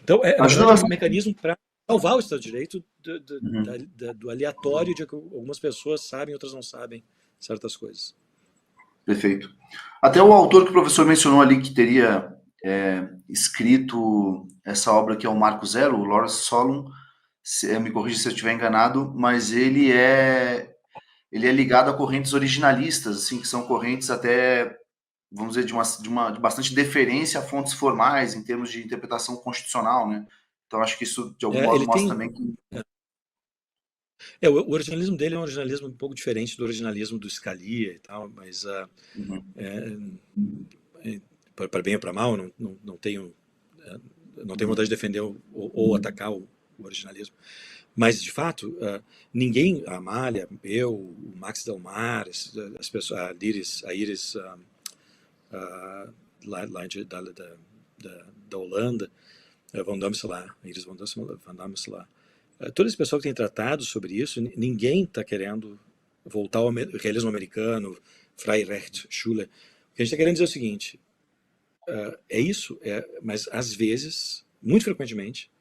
Então, na verdade, um mecanismo para salvar o Estado de Direito do aleatório de que algumas pessoas sabem, outras não sabem certas coisas. Perfeito. Até o autor que o professor mencionou ali que teria escrito essa obra que é o Marco Zero, o Lawrence Solon, me corrija se eu estiver enganado, mas ele é ligado a correntes originalistas, assim, que são correntes até, vamos dizer, de bastante deferência a fontes formais em termos de interpretação constitucional, né? Então acho que isso de algum modo mostra também que o originalismo dele é um originalismo um pouco diferente do originalismo do Scalia e tal, mas para bem ou para mal, não tenho vontade de defender ou atacar o originalismo. Mas, de fato, ninguém, a Amália, eu, o Max Delmar, as pessoas, a Iris lá da Holanda, Van Damselaar, Iris Van Damselaar, todo esse pessoal que tem tratado sobre isso, ninguém está querendo voltar ao realismo americano, Freirecht, Schuller. O que a gente está querendo dizer é o seguinte, mas às vezes, muito frequentemente,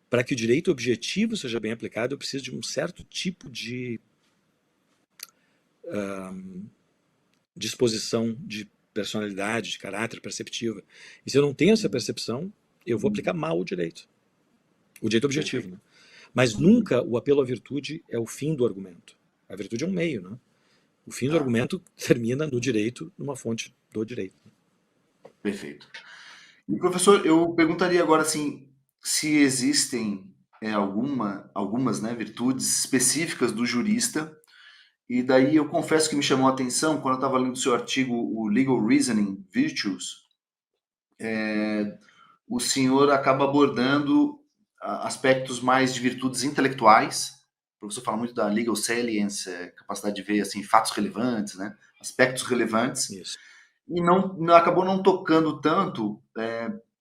para que o direito objetivo seja bem aplicado, eu preciso de um certo tipo de disposição de personalidade, de caráter, perceptiva. E se eu não tenho essa percepção, eu vou aplicar mal o direito objetivo. Né? Mas nunca o apelo à virtude é o fim do argumento. A virtude é um meio. Né? O fim do argumento termina no direito, numa fonte do direito. Perfeito. E, professor, eu perguntaria agora assim, se existem algumas, né, virtudes específicas do jurista, e daí eu confesso que me chamou a atenção, quando eu estava lendo o seu artigo, o Legal Reasoning Virtues, o senhor acaba abordando aspectos mais de virtudes intelectuais. O professor fala muito da legal salience, capacidade de ver assim, fatos relevantes, né, aspectos relevantes. Isso. E acabou não tocando tanto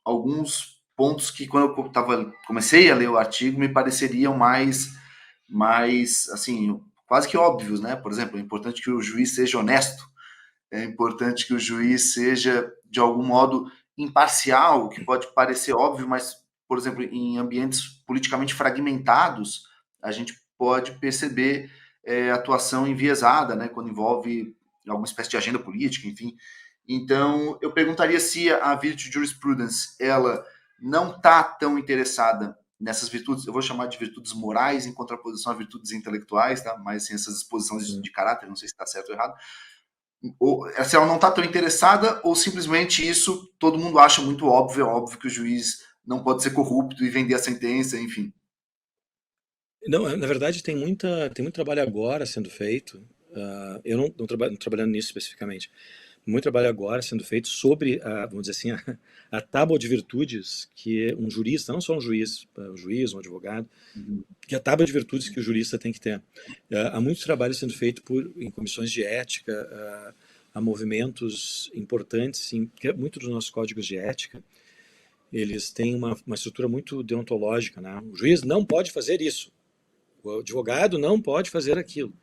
alguns pontos que, quando eu comecei a ler o artigo, me pareceriam mais assim, quase que óbvios, né? Por exemplo, é importante que o juiz seja honesto, é importante que o juiz seja, de algum modo, imparcial, o que pode parecer óbvio, mas, por exemplo, em ambientes politicamente fragmentados, a gente pode perceber atuação enviesada, né? Quando envolve alguma espécie de agenda política, enfim. Então, eu perguntaria se a Virtue Jurisprudence, ela não está tão interessada nessas virtudes, eu vou chamar de virtudes morais, em contraposição a virtudes intelectuais, tá? Mas assim, essas exposições de caráter, não sei se está certo ou errado, ou se ela não está tão interessada, ou simplesmente isso todo mundo acha muito óbvio, é óbvio que o juiz não pode ser corrupto e vender a sentença, enfim. Não, na verdade tem muito trabalho agora sendo feito. Eu não trabalhando nisso especificamente. Muito trabalho agora sendo feito sobre, vamos dizer assim, a tábua de virtudes que um jurista, não só um juiz, um advogado, que a tábua de virtudes que o jurista tem que ter. Há muito trabalho sendo feito em comissões de ética, há movimentos importantes, que muitos dos nossos códigos de ética, eles têm uma estrutura muito deontológica, né? O juiz não pode fazer isso, o advogado não pode fazer aquilo.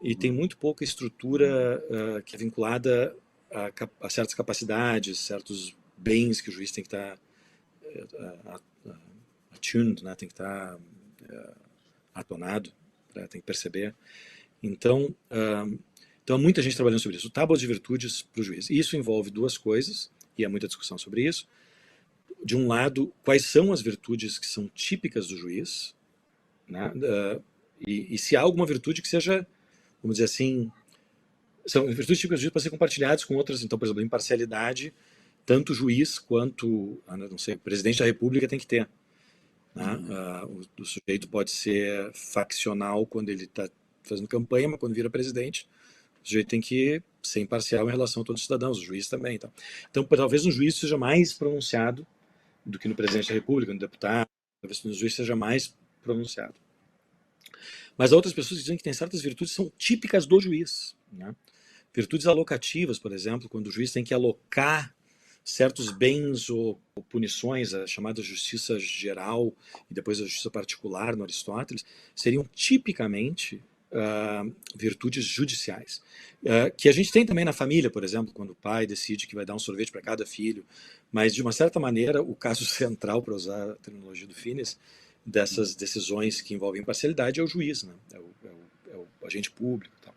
E tem muito pouca estrutura que é vinculada a certas capacidades, certos bens que o juiz tem que estar attuned, né? Tem que estar atonado, tem que perceber. Então, há muita gente trabalhando sobre isso. Tábua de virtudes para o juiz. Isso envolve duas coisas, e há muita discussão sobre isso. De um lado, quais são as virtudes que são típicas do juiz, né? E se há alguma virtude que seja, vamos dizer assim, são virtudes típicas do juiz para ser compartilhadas com outras. Então, por exemplo, imparcialidade, tanto o juiz quanto, não sei, o presidente da República tem que ter. Né? O sujeito pode ser faccional quando ele está fazendo campanha, mas quando vira presidente, o sujeito tem que ser imparcial em relação a todos os cidadãos, o juiz também. Então talvez no juiz seja mais pronunciado do que no presidente da República, no deputado, talvez no juiz seja mais pronunciado. Mas há outras pessoas que dizem que tem certas virtudes que são típicas do juiz. Né? Virtudes alocativas, por exemplo, quando o juiz tem que alocar certos bens ou punições, a chamada justiça geral e depois a justiça particular no Aristóteles, seriam tipicamente virtudes judiciais. Que a gente tem também na família, por exemplo, quando o pai decide que vai dar um sorvete para cada filho, mas de uma certa maneira o caso central, para usar a terminologia do Fines, dessas decisões que envolvem imparcialidade é o juiz, né? É o agente público. Tal.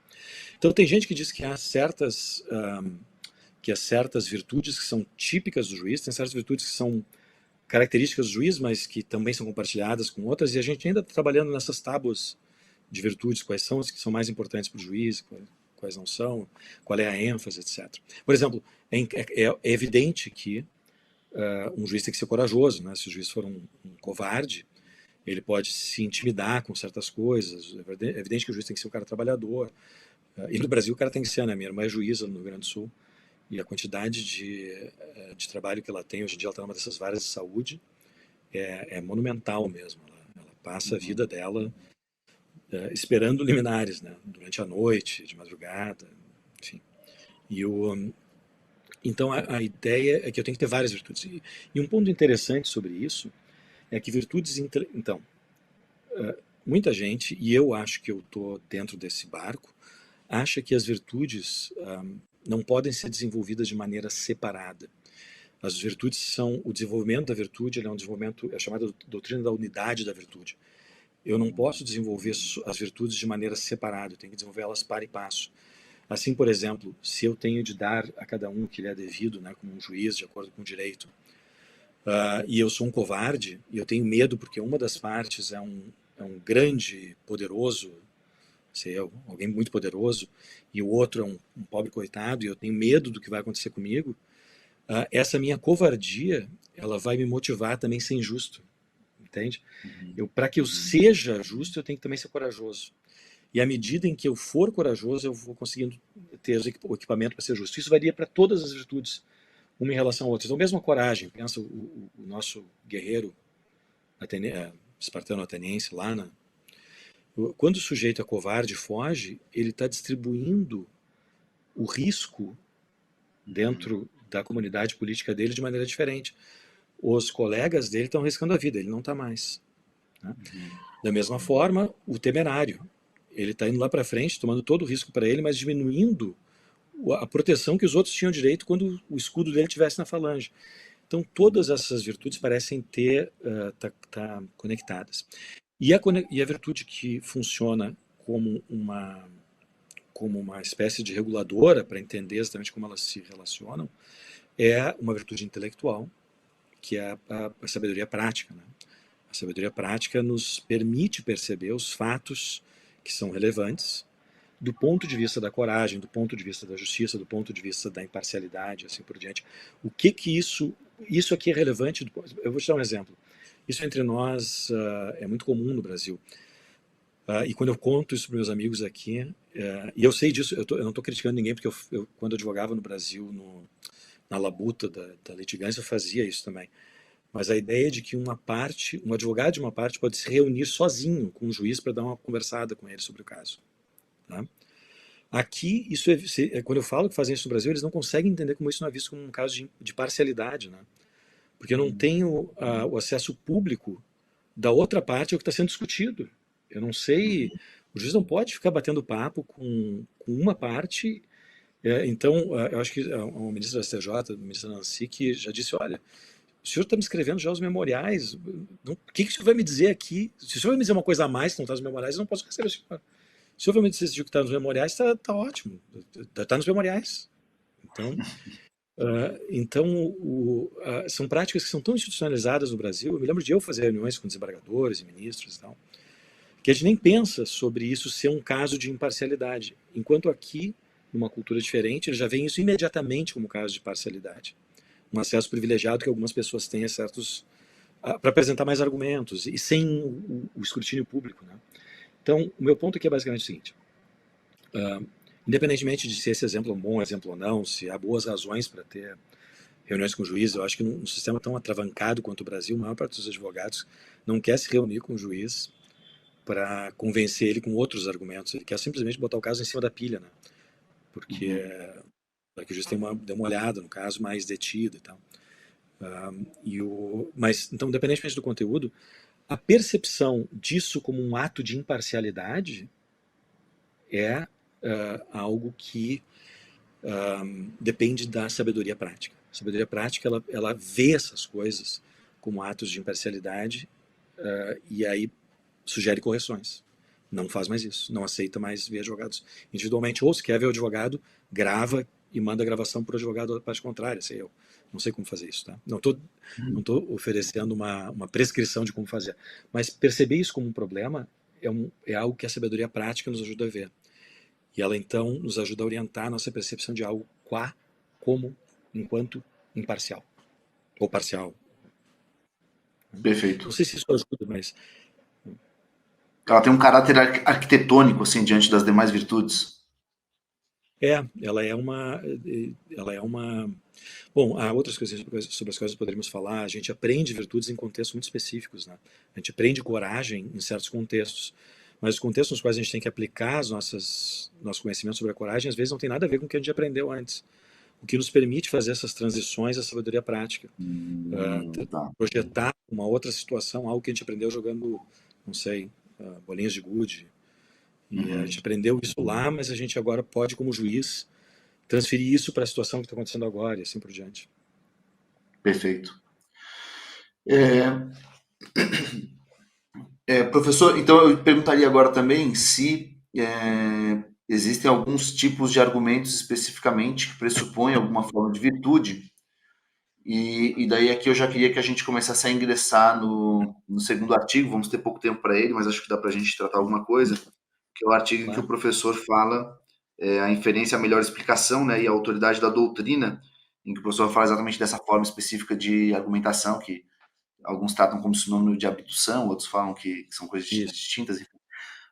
Então tem gente que diz que há certas virtudes que são típicas do juiz, tem certas virtudes que são características do juiz, mas que também são compartilhadas com outras, e a gente ainda está trabalhando nessas tábuas de virtudes, quais são as que são mais importantes para o juiz, quais não são, qual é a ênfase, etc. Por exemplo, é evidente que um juiz tem que ser corajoso, né? Se o juiz for um covarde, ele pode se intimidar com certas coisas, é evidente que o juiz tem que ser um cara trabalhador, e no Brasil o cara tem que ser, né? Minha irmã é juíza no Rio Grande do Sul, e a quantidade de trabalho que ela tem, hoje em dia ela está numa dessas várias de saúde, é monumental mesmo. Ela passa a vida dela esperando liminares, né? Durante a noite, de madrugada, enfim. Então a ideia é que eu tenho que ter várias virtudes. E um ponto interessante sobre isso é que virtudes... Então, muita gente, e eu acho que eu estou dentro desse barco, acha que as virtudes não podem ser desenvolvidas de maneira separada. As virtudes são o desenvolvimento da virtude, é um desenvolvimento, é chamada doutrina da unidade da virtude. Eu não posso desenvolver as virtudes de maneira separada, eu tenho que desenvolver elas par e passo. Assim, por exemplo, se eu tenho de dar a cada um o que lhe é devido, né, como um juiz, de acordo com o direito, e eu sou um covarde, e eu tenho medo porque uma das partes é um grande, poderoso, sei eu, alguém muito poderoso, e o outro é um pobre coitado, e eu tenho medo do que vai acontecer comigo, essa minha covardia, ela vai me motivar também a ser injusto, entende? Para que eu seja justo, eu tenho que também ser corajoso. E à medida em que eu for corajoso, eu vou conseguindo ter o equipamento para ser justo. Isso varia para todas as virtudes, uma em relação a outra. Então, mesmo a coragem, pensa o nosso guerreiro espartano ateniense lá, quando o sujeito é covarde e foge, ele está distribuindo o risco dentro da comunidade política dele de maneira diferente. os colegas dele estão arriscando a vida, ele não está mais. Né? Da mesma forma, o temerário, ele está indo lá para frente, tomando todo o risco para ele, mas diminuindo a proteção que os outros tinham direito quando o escudo dele estivesse na falange. Então, todas essas virtudes parecem ter tá conectadas. E a virtude que funciona como uma espécie de reguladora para entender exatamente como elas se relacionam é uma virtude intelectual, que é a sabedoria prática. Né? A sabedoria prática nos permite perceber os fatos que são relevantes do ponto de vista da coragem, do ponto de vista da justiça, do ponto de vista da imparcialidade, assim por diante. O que isso aqui é relevante? Eu vou te dar um exemplo. Isso entre nós é muito comum no Brasil. E quando eu conto isso para meus amigos aqui, e eu sei disso, eu não estou criticando ninguém, porque quando eu advogava no Brasil, na labuta da litigância, eu fazia isso também. Mas a ideia de que um advogado de uma parte pode se reunir sozinho com o juiz para dar uma conversada com ele sobre o caso. Tá? Aqui, quando eu falo que fazem isso no Brasil, eles não conseguem entender como isso não é visto como um caso de parcialidade, né? Porque eu não tenho o acesso público da outra parte ao que está sendo discutido. Eu não sei, o juiz não pode ficar batendo papo com uma parte. Então, eu acho que o ministro da STJ, o ministro Nancy, que já disse, olha, o senhor está me escrevendo já os memoriais, o que o senhor vai me dizer aqui? Se o senhor vai me dizer uma coisa a mais que não está nos memoriais, eu não posso receber o senhor. Se o senhor vai me dizer que está nos memoriais, está ótimo, está nos memoriais. São práticas que são tão institucionalizadas no Brasil. Eu me lembro de eu fazer reuniões com desembargadores e ministros e tal, que a gente nem pensa sobre isso ser um caso de imparcialidade. Enquanto aqui, numa cultura diferente, eles já veem isso imediatamente como caso de parcialidade. Um acesso privilegiado que algumas pessoas têm a certos para apresentar mais argumentos e sem o escrutínio público. Né? Então, o meu ponto aqui é basicamente o seguinte. Independentemente de se esse exemplo é um bom exemplo ou não, se há boas razões para ter reuniões com o juiz, eu acho que num sistema tão atravancado quanto o Brasil, a maior parte dos advogados não quer se reunir com o juiz para convencer ele com outros argumentos. Ele quer simplesmente botar o caso em cima da pilha, né? Porque para que o juiz dê uma olhada no caso mais detido e tal. Mas, então, independentemente do conteúdo, a percepção disso como um ato de imparcialidade é algo que depende da sabedoria prática. A sabedoria prática, ela vê essas coisas como atos de imparcialidade e aí sugere correções. Não faz mais isso, não aceita mais ver advogados individualmente. Ou se quer ver o advogado, grava e manda a gravação para o advogado da parte contrária, sei eu. Não sei como fazer isso, tá? Não estou oferecendo uma prescrição de como fazer. Mas perceber isso como um problema é algo que a sabedoria prática nos ajuda a ver. E ela, então, nos ajuda a orientar a nossa percepção de algo como, enquanto imparcial. Ou parcial. Perfeito. Não sei se isso ajuda, mas... Ela tem um caráter arquitetônico, assim, diante das demais virtudes. Ela é uma... Bom, há outras coisas sobre as quais poderíamos falar. A gente aprende virtudes em contextos muito específicos, né? A gente aprende coragem em certos contextos, mas os contextos nos quais a gente tem que aplicar nossos conhecimentos sobre a coragem, às vezes não tem nada a ver com o que a gente aprendeu antes. O que nos permite fazer essas transições à sabedoria prática. Tá. Projetar uma outra situação, algo que a gente aprendeu jogando, não sei, bolinhas de gude. E a gente aprendeu isso lá, mas a gente agora pode, como juiz, transferir isso para a situação que está acontecendo agora e assim por diante. Perfeito. Professor, então eu perguntaria agora também se existem alguns tipos de argumentos especificamente que pressupõem alguma forma de virtude, e daí aqui eu já queria que a gente começasse a ingressar no segundo artigo. Vamos ter pouco tempo para ele, mas acho que dá para a gente tratar alguma coisa, que é o artigo em que o professor fala a inferência, a melhor explicação, né, e a autoridade da doutrina, em que o professor fala exatamente dessa forma específica de argumentação, que alguns tratam como sinônimo de abdução, outros falam que são coisas distintas, enfim.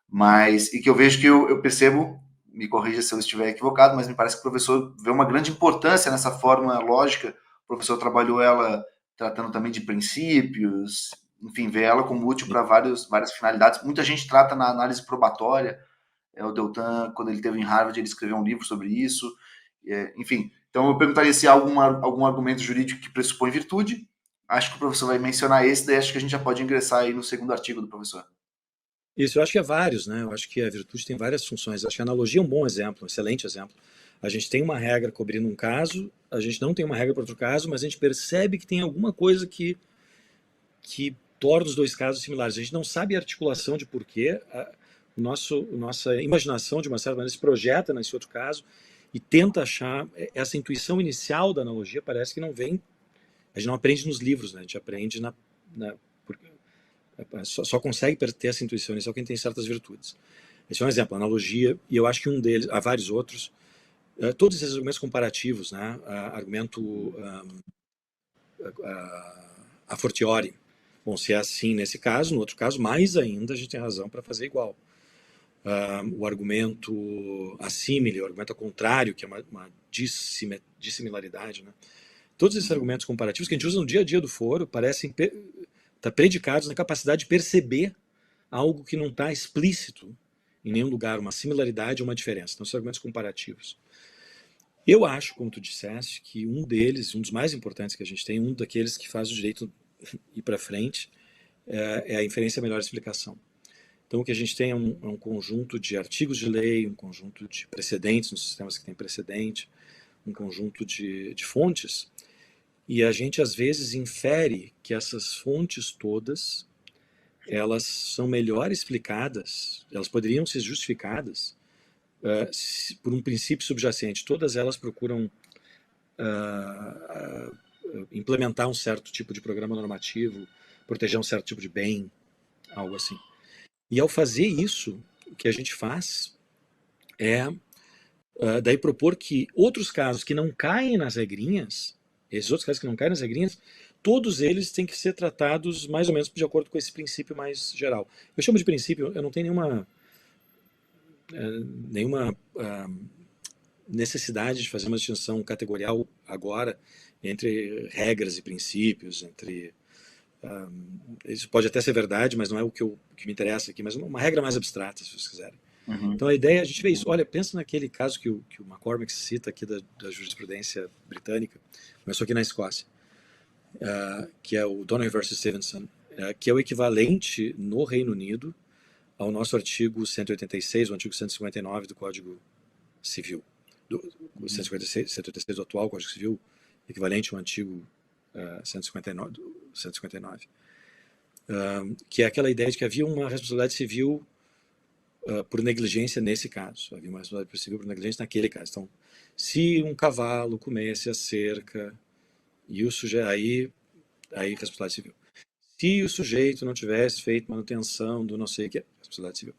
Mas, e que eu vejo que eu percebo, me corrija se eu estiver equivocado, mas me parece que o professor vê uma grande importância nessa forma lógica. O professor trabalhou ela tratando também de princípios, enfim, vê ela como útil para várias finalidades. Muita gente trata na análise probatória. O Deltan, quando ele esteve em Harvard, ele escreveu um livro sobre isso. Enfim, então eu perguntaria se há algum argumento jurídico que pressupõe virtude, acho que o professor vai mencionar esse, daí acho que a gente já pode ingressar aí no segundo artigo do professor. Isso, eu acho que é vários, né? Eu acho que a virtude tem várias funções. Eu acho que a analogia é um bom exemplo, um excelente exemplo. A gente tem uma regra cobrindo um caso, a gente não tem uma regra para outro caso, mas a gente percebe que tem alguma coisa que torna os dois casos similares. A gente não sabe a articulação de porquê, nossa imaginação, de uma certa maneira, se projeta nesse outro caso e tenta achar essa intuição inicial da analogia. Parece que não vem, a gente não aprende nos livros, né? A gente aprende só consegue ter essa intuição inicial quem tem certas virtudes. Esse é um exemplo, analogia, e eu acho que um deles, há vários outros, todos esses argumentos comparativos, né? Argumento a fortiori. Bom, se é assim nesse caso, no outro caso, mais ainda a gente tem razão para fazer igual. O argumento assímile, o argumento ao contrário, que é uma dissimilaridade, né? Todos esses argumentos comparativos que a gente usa no dia a dia do foro parecem estar predicados na capacidade de perceber algo que não está explícito em nenhum lugar, uma similaridade ou uma diferença. Então, são argumentos comparativos. Eu acho, como tu disseste, que um deles, um dos mais importantes que a gente tem, um daqueles que faz o direito ir para frente, é a inferência melhor explicação. Então, o que a gente tem é um conjunto de artigos de lei, um conjunto de precedentes nos sistemas que tem precedente, um conjunto de fontes, e a gente, às vezes, infere que essas fontes todas, elas são melhor explicadas, elas poderiam ser justificadas por um princípio subjacente. Todas elas procuram implementar um certo tipo de programa normativo, proteger um certo tipo de bem, algo assim. E ao fazer isso, o que a gente faz é daí propor que outros casos que não caem nas regrinhas, esses outros casos que não caem nas regrinhas, todos eles têm que ser tratados mais ou menos de acordo com esse princípio mais geral. Eu chamo de princípio, eu não tenho nenhuma necessidade de fazer uma distinção categorial agora entre regras e princípios, entre isso pode até ser verdade, mas não é o que me interessa aqui, mas uma regra mais abstrata, se vocês quiserem. Uhum. Então a ideia, a gente vê isso. Olha, pensa naquele caso que o McCormick cita aqui da jurisprudência britânica, começou aqui na Escócia, que é o Donoghue versus Stevenson, que é o equivalente no Reino Unido ao nosso artigo 186, o artigo 159 do Código Civil. O 186 do atual Código Civil, equivalente ao antigo 159, que é aquela ideia de que havia uma responsabilidade civil por negligência nesse caso. Havia uma responsabilidade civil por negligência naquele caso. Então, se um cavalo comesse a cerca e o sujeito, aí responsabilidade civil. Se o sujeito não tivesse feito manutenção do não sei o que, responsabilidade civil.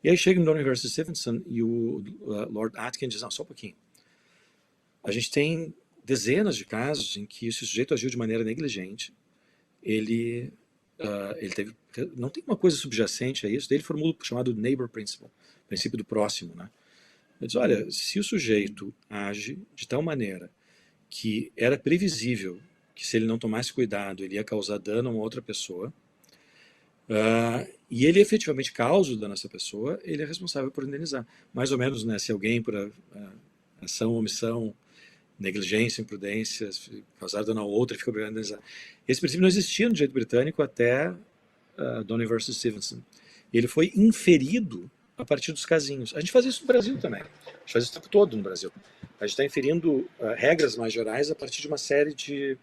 E aí chega no Donoghue versus Stevenson e o Lord Atkins diz, não, só um pouquinho. A gente tem dezenas de casos em que esse sujeito agiu de maneira negligente, ele teve, não tem uma coisa subjacente a isso, daí ele formula o chamado neighbor principle, princípio do próximo, né? Ele diz, olha, se o sujeito age de tal maneira que era previsível que se ele não tomasse cuidado ele ia causar dano a uma outra pessoa, e ele efetivamente causa o dano a essa pessoa, ele é responsável por indenizar. Mais ou menos, né, se alguém por ação, omissão, negligência, imprudência, causar dano a outra, fica obrigado a indenizar. Esse princípio não existia no direito britânico até Donoghue versus Stevenson. E ele foi inferido a partir dos casinhos. A gente faz isso no Brasil também. A gente faz isso o tempo todo no Brasil. A gente está inferindo regras mais gerais a partir de uma série de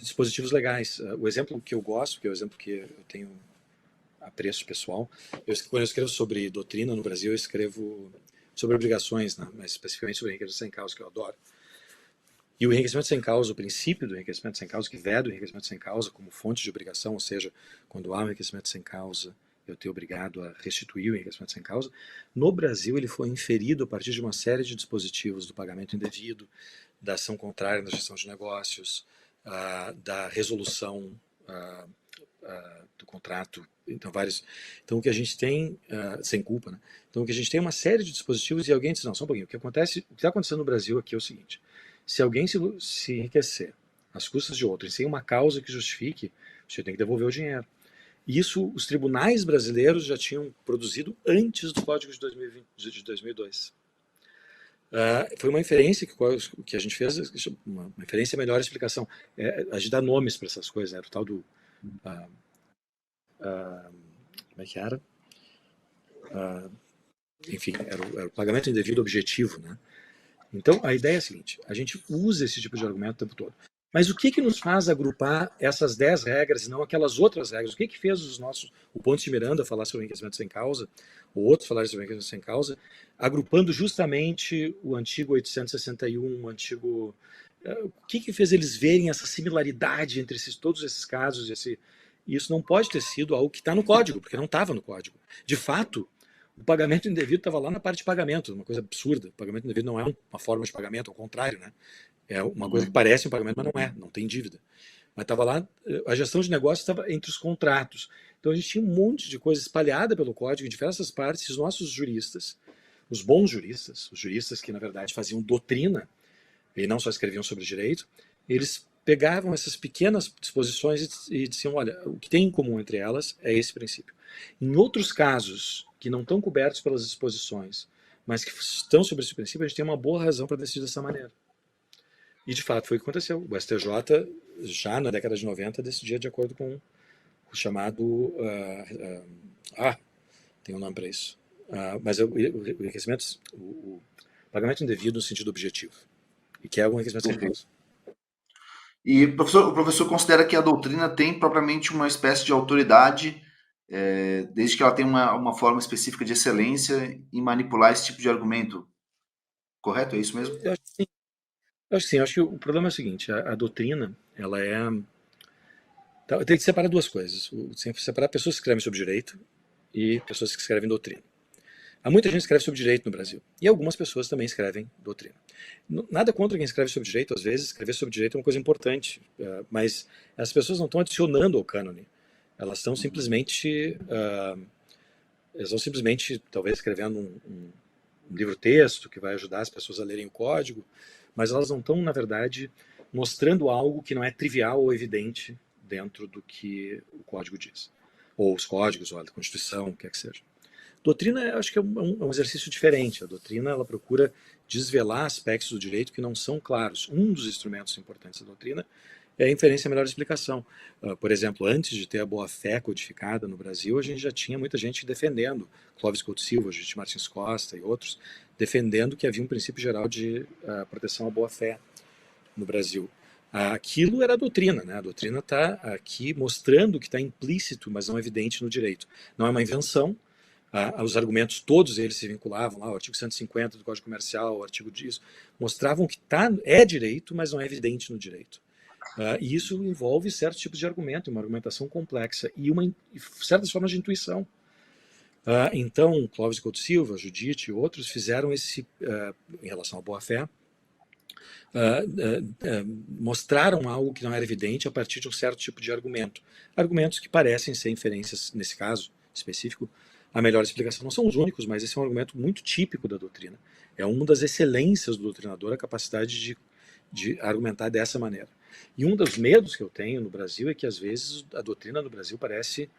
dispositivos legais. O exemplo que eu gosto, que é o exemplo que eu tenho apreço pessoal, quando eu escrevo sobre doutrina no Brasil, eu escrevo sobre obrigações, né? Mas especificamente sobre enriquecimento sem causa, que eu adoro. E o enriquecimento sem causa, o princípio do enriquecimento sem causa, que veda o enriquecimento sem causa como fonte de obrigação, ou seja, quando há um enriquecimento sem causa, eu tenho obrigado a restituir o enriquecimento sem causa. No Brasil, ele foi inferido a partir de uma série de dispositivos do pagamento indevido, da ação contrária na gestão de negócios, da resolução do contrato, então vários. Então o que a gente tem sem culpa, né? Então o que a gente tem é uma série de dispositivos e alguém diz não, só um pouquinho. O que está acontecendo no Brasil aqui é o seguinte: se alguém se enriquecer às custas de outro, sem uma causa que justifique, você tem que devolver o dinheiro. E isso os tribunais brasileiros já tinham produzido antes do Código de 2002. Foi uma inferência que a gente fez, uma inferência melhor explicação. A gente dá nomes para essas coisas, era o tal do... ah, como é que era? Enfim, era o pagamento indevido objetivo, né? Então, a ideia é a seguinte, a gente usa esse tipo de argumento o tempo todo. Mas o que nos faz agrupar essas 10 regras e não aquelas outras regras? O que fez o Pontes de Miranda falar sobre enriquecimento sem causa, ou outros falarem sobre enriquecimento sem causa, agrupando justamente o antigo 861, o antigo... O que fez eles verem essa similaridade entre todos esses casos? Isso não pode ter sido algo que está no código, porque não estava no código. De fato, o pagamento indevido estava lá na parte de pagamento, uma coisa absurda. O pagamento indevido não é uma forma de pagamento, ao contrário, né? É uma coisa que parece um pagamento, mas não é, não tem dívida. Mas estava lá, a gestão de negócio estava entre os contratos. Então a gente tinha um monte de coisa espalhada pelo código, em diversas partes. Os nossos juristas, os bons juristas, os juristas que na verdade faziam doutrina e não só escreviam sobre direito, eles pegavam essas pequenas disposições e diziam, olha, o que tem em comum entre elas é esse princípio. Em outros casos que não estão cobertos pelas disposições, mas que estão sobre esse princípio, a gente tem uma boa razão para decidir dessa maneira. E de fato foi o que aconteceu. O STJ, já na década de 90, decidia de acordo com o chamado... tem um nome para isso. Mas o enriquecimento, o pagamento indevido no sentido objetivo. E que é um enriquecimento sem causa. E o professor considera que a doutrina tem propriamente uma espécie de autoridade, desde que ela tenha uma forma específica de excelência em manipular esse tipo de argumento. Correto? É isso mesmo? Eu acho que sim. Eu acho que o problema é o seguinte, a doutrina, ela é... Tem que separar duas coisas. Tem que separar pessoas que escrevem sobre direito e pessoas que escrevem doutrina. Há muita gente que escreve sobre direito no Brasil. E algumas pessoas também escrevem doutrina. Nada contra quem escreve sobre direito. Às vezes, escrever sobre direito é uma coisa importante. Mas as pessoas não estão adicionando ao cânone. Elas estão simplesmente... talvez, escrevendo um livro-texto que vai ajudar as pessoas a lerem o código. Mas elas não estão, na verdade, mostrando algo que não é trivial ou evidente dentro do que o código diz. Ou os códigos, ou a Constituição, o que quer que seja. Doutrina, eu acho que é um exercício diferente. A doutrina, ela procura desvelar aspectos do direito que não são claros. Um dos instrumentos importantes da doutrina é a inferência melhor explicação. Por exemplo, antes de ter a boa-fé codificada no Brasil, a gente já tinha muita gente defendendo, Clóvis Couto Silva, Judite Martins Costa e outros, defendendo que havia um princípio geral de proteção à boa-fé no Brasil. Aquilo era a doutrina, né? A doutrina está aqui mostrando que está implícito, mas não evidente no direito. Não é uma invenção. Os argumentos, todos eles se vinculavam lá, o artigo 150 do Código Comercial, o artigo disso, mostravam que é direito, mas não é evidente no direito. E isso envolve certos tipos de argumento, uma argumentação complexa e certas formas de intuição. Então, Clóvis Couto Silva, Judite e outros fizeram em relação à boa-fé, mostraram algo que não era evidente a partir de um certo tipo de argumento. Argumentos que parecem ser inferências, nesse caso específico, a melhor explicação. Não são os únicos, mas esse é um argumento muito típico da doutrina. É uma das excelências do doutrinador, a capacidade de argumentar dessa maneira. E um dos medos que eu tenho no Brasil é que, às vezes, a doutrina no Brasil parece...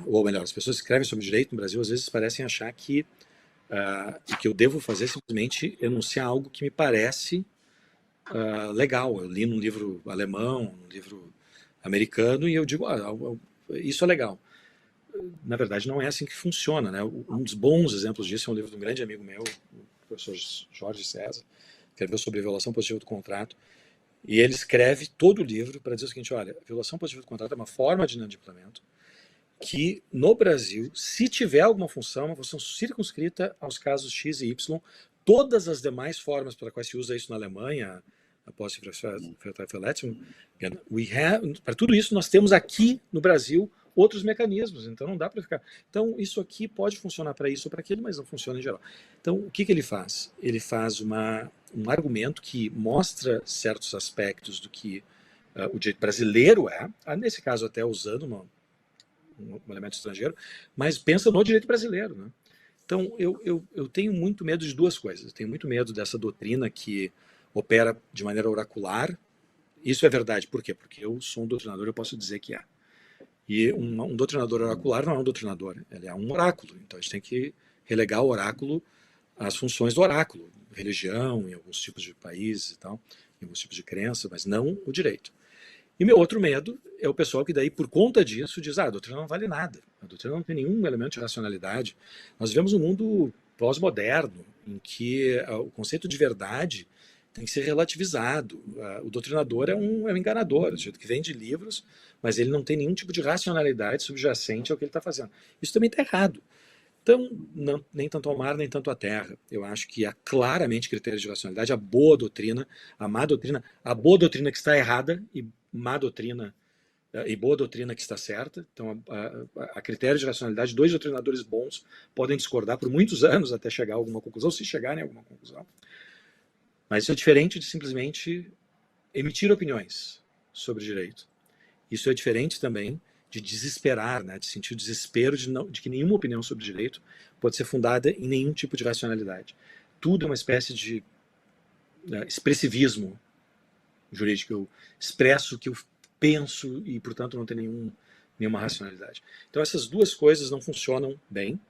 Ou melhor, as pessoas que escrevem sobre direito no Brasil, às vezes, parecem achar que o que eu devo fazer é simplesmente enunciar algo que me parece legal. Eu li num livro alemão, num livro americano, e eu digo, isso é legal. Na verdade, não é assim que funciona, né? Um dos bons exemplos disso é um livro de um grande amigo meu, o professor Jorge César, que escreveu sobre violação positiva do contrato, e ele escreve todo o livro para dizer o seguinte, olha, violação positiva do contrato é uma forma de inadimplemento que, no Brasil, se tiver alguma função, uma função circunscrita aos casos X e Y, todas as demais formas para quais se usa isso na Alemanha, após para tudo isso, nós temos aqui no Brasil outros mecanismos, então não dá para ficar... Então, isso aqui pode funcionar para isso ou para aquilo, mas não funciona em geral. Então, o que ele faz? Ele faz um argumento que mostra certos aspectos do que o direito brasileiro nesse caso até usando um elemento estrangeiro, mas pensa no direito brasileiro, né? Então, eu tenho muito medo de duas coisas. Eu tenho muito medo dessa doutrina que opera de maneira oracular. Isso é verdade. Por quê? Porque eu sou um doutrinador, eu posso dizer que é. E um doutrinador oracular não é um doutrinador, ele é um oráculo. Então a gente tem que relegar o oráculo as funções do oráculo, religião, em alguns tipos de países e tal, em alguns tipos de crença, mas não o direito. E meu outro medo é o pessoal que daí, por conta disso, diz, a doutrina não vale nada, a doutrina não tem nenhum elemento de racionalidade. Nós vivemos um mundo pós-moderno, em que o conceito de verdade tem que ser relativizado. O doutrinador é um enganador, do jeito que vende livros, mas ele não tem nenhum tipo de racionalidade subjacente ao que ele está fazendo. Isso também está errado. Então, nem tanto ao mar, nem tanto à terra. Eu acho que há claramente critérios de racionalidade, a boa doutrina, a má doutrina, a boa doutrina que está errada e má doutrina e boa doutrina que está certa. Então, a critério de racionalidade, dois doutrinadores bons podem discordar por muitos anos até chegar a alguma conclusão, se chegarem a alguma conclusão. Mas isso é diferente de simplesmente emitir opiniões sobre direito. Isso é diferente também de desesperar, né, de sentir o desespero de que nenhuma opinião sobre direito pode ser fundada em nenhum tipo de racionalidade. Tudo é uma espécie de expressivismo jurídico. Eu expresso o que eu penso e, portanto, não tem nenhuma racionalidade. Então, essas duas coisas não funcionam bem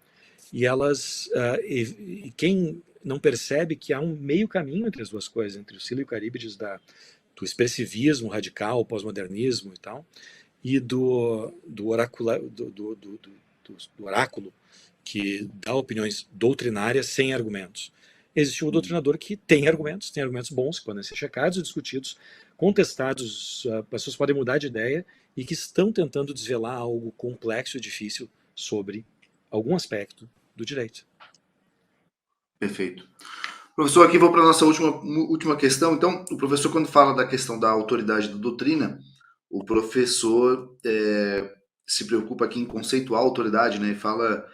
e elas e quem não percebe que há um meio caminho entre as duas coisas, entre o Silo e o Caríbides do expressivismo radical, pós-modernismo e tal, e do oráculo, que dá opiniões doutrinárias sem argumentos. Existe um doutrinador que tem argumentos bons, que podem ser checados e discutidos, contestados, pessoas podem mudar de ideia e que estão tentando desvelar algo complexo e difícil sobre algum aspecto do direito. Perfeito. Professor, aqui vou para a nossa última questão. Então, o professor, quando fala da questão da autoridade da doutrina, o professor se preocupa aqui em conceituar a autoridade, né? E fala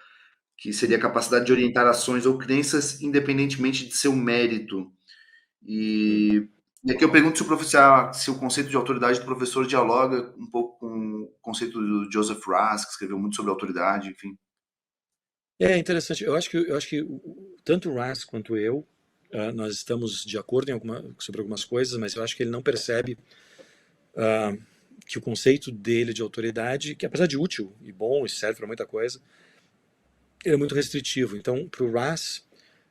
que seria a capacidade de orientar ações ou crenças independentemente de seu mérito. E aqui eu pergunto se o conceito de autoridade do professor dialoga um pouco com o conceito do Joseph Rusk, que escreveu muito sobre autoridade, enfim. É interessante. Eu acho que tanto o Rusk quanto eu, nós estamos de acordo sobre algumas coisas, mas eu acho que ele não percebe que o conceito dele de autoridade, que apesar de útil e bom e serve para muita coisa, ele é muito restritivo. Então, para o Rusk,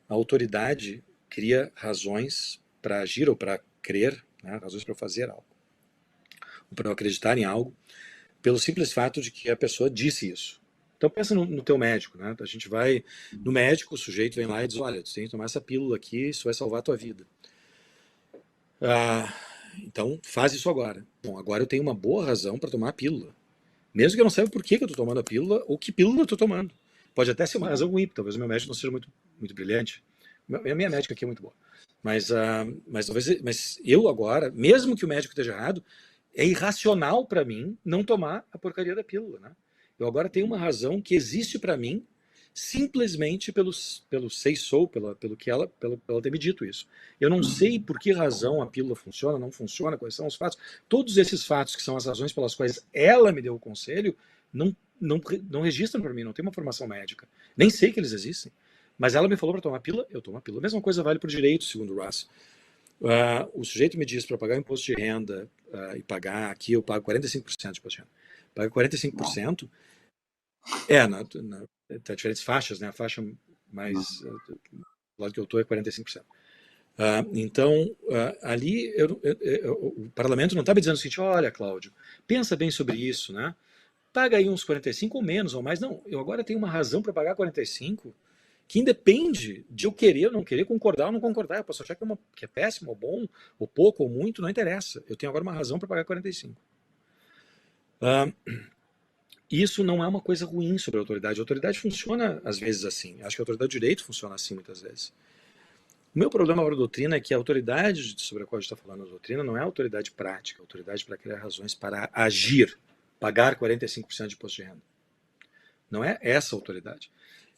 a autoridade cria razões para agir ou para crer, né, razões para fazer algo, ou para acreditar em algo, pelo simples fato de que a pessoa disse isso. Então pensa no teu médico, né? A gente vai no médico, o sujeito vem lá e diz, olha, tu tem que tomar essa pílula aqui, isso vai salvar a tua vida. Então faz isso agora. Bom, agora eu tenho uma boa razão para tomar a pílula. Mesmo que eu não saiba por que eu estou tomando a pílula ou que pílula eu estou tomando. Pode até ser uma razão ruim, talvez o meu médico não seja muito brilhante. A minha médica aqui é muito boa. Mas eu agora, mesmo que o médico esteja errado, é irracional para mim não tomar a porcaria da pílula, né? Eu agora tenho uma razão que existe para mim simplesmente pelo sei sou, pelo que ela ter me dito isso. Eu não sei por que razão a pílula funciona, não funciona, quais são os fatos. Todos esses fatos que são as razões pelas quais ela me deu o conselho não registram para mim, não tem uma formação médica. Nem sei que eles existem. Mas ela me falou para tomar pílula, eu tomo a pílula. A mesma coisa vale para o direito, segundo o Russ. O sujeito me diz para pagar o imposto de renda e pagar, aqui eu pago 45% de imposto de renda. Paga 45%, tá diferentes faixas, né? A faixa mais do lado que eu estou é 45%. Então, ali o parlamento não está me dizendo o seguinte, olha, Cláudio, pensa bem sobre isso, né? Paga aí uns 45 ou menos, ou mais. Não, eu agora tenho uma razão para pagar 45 que independe de eu querer ou não querer, concordar ou não concordar. Eu posso achar que é péssimo, ou bom, ou pouco, ou muito, não interessa. Eu tenho agora uma razão para pagar 45. Isso não é uma coisa ruim sobre a autoridade. A autoridade funciona, às vezes, assim. Acho que a autoridade do direito funciona assim, muitas vezes. O meu problema para a doutrina é que a autoridade sobre a qual a gente está falando, a doutrina, não é a autoridade prática, a autoridade para criar razões para agir, pagar 45% de imposto de renda. Não é essa a autoridade.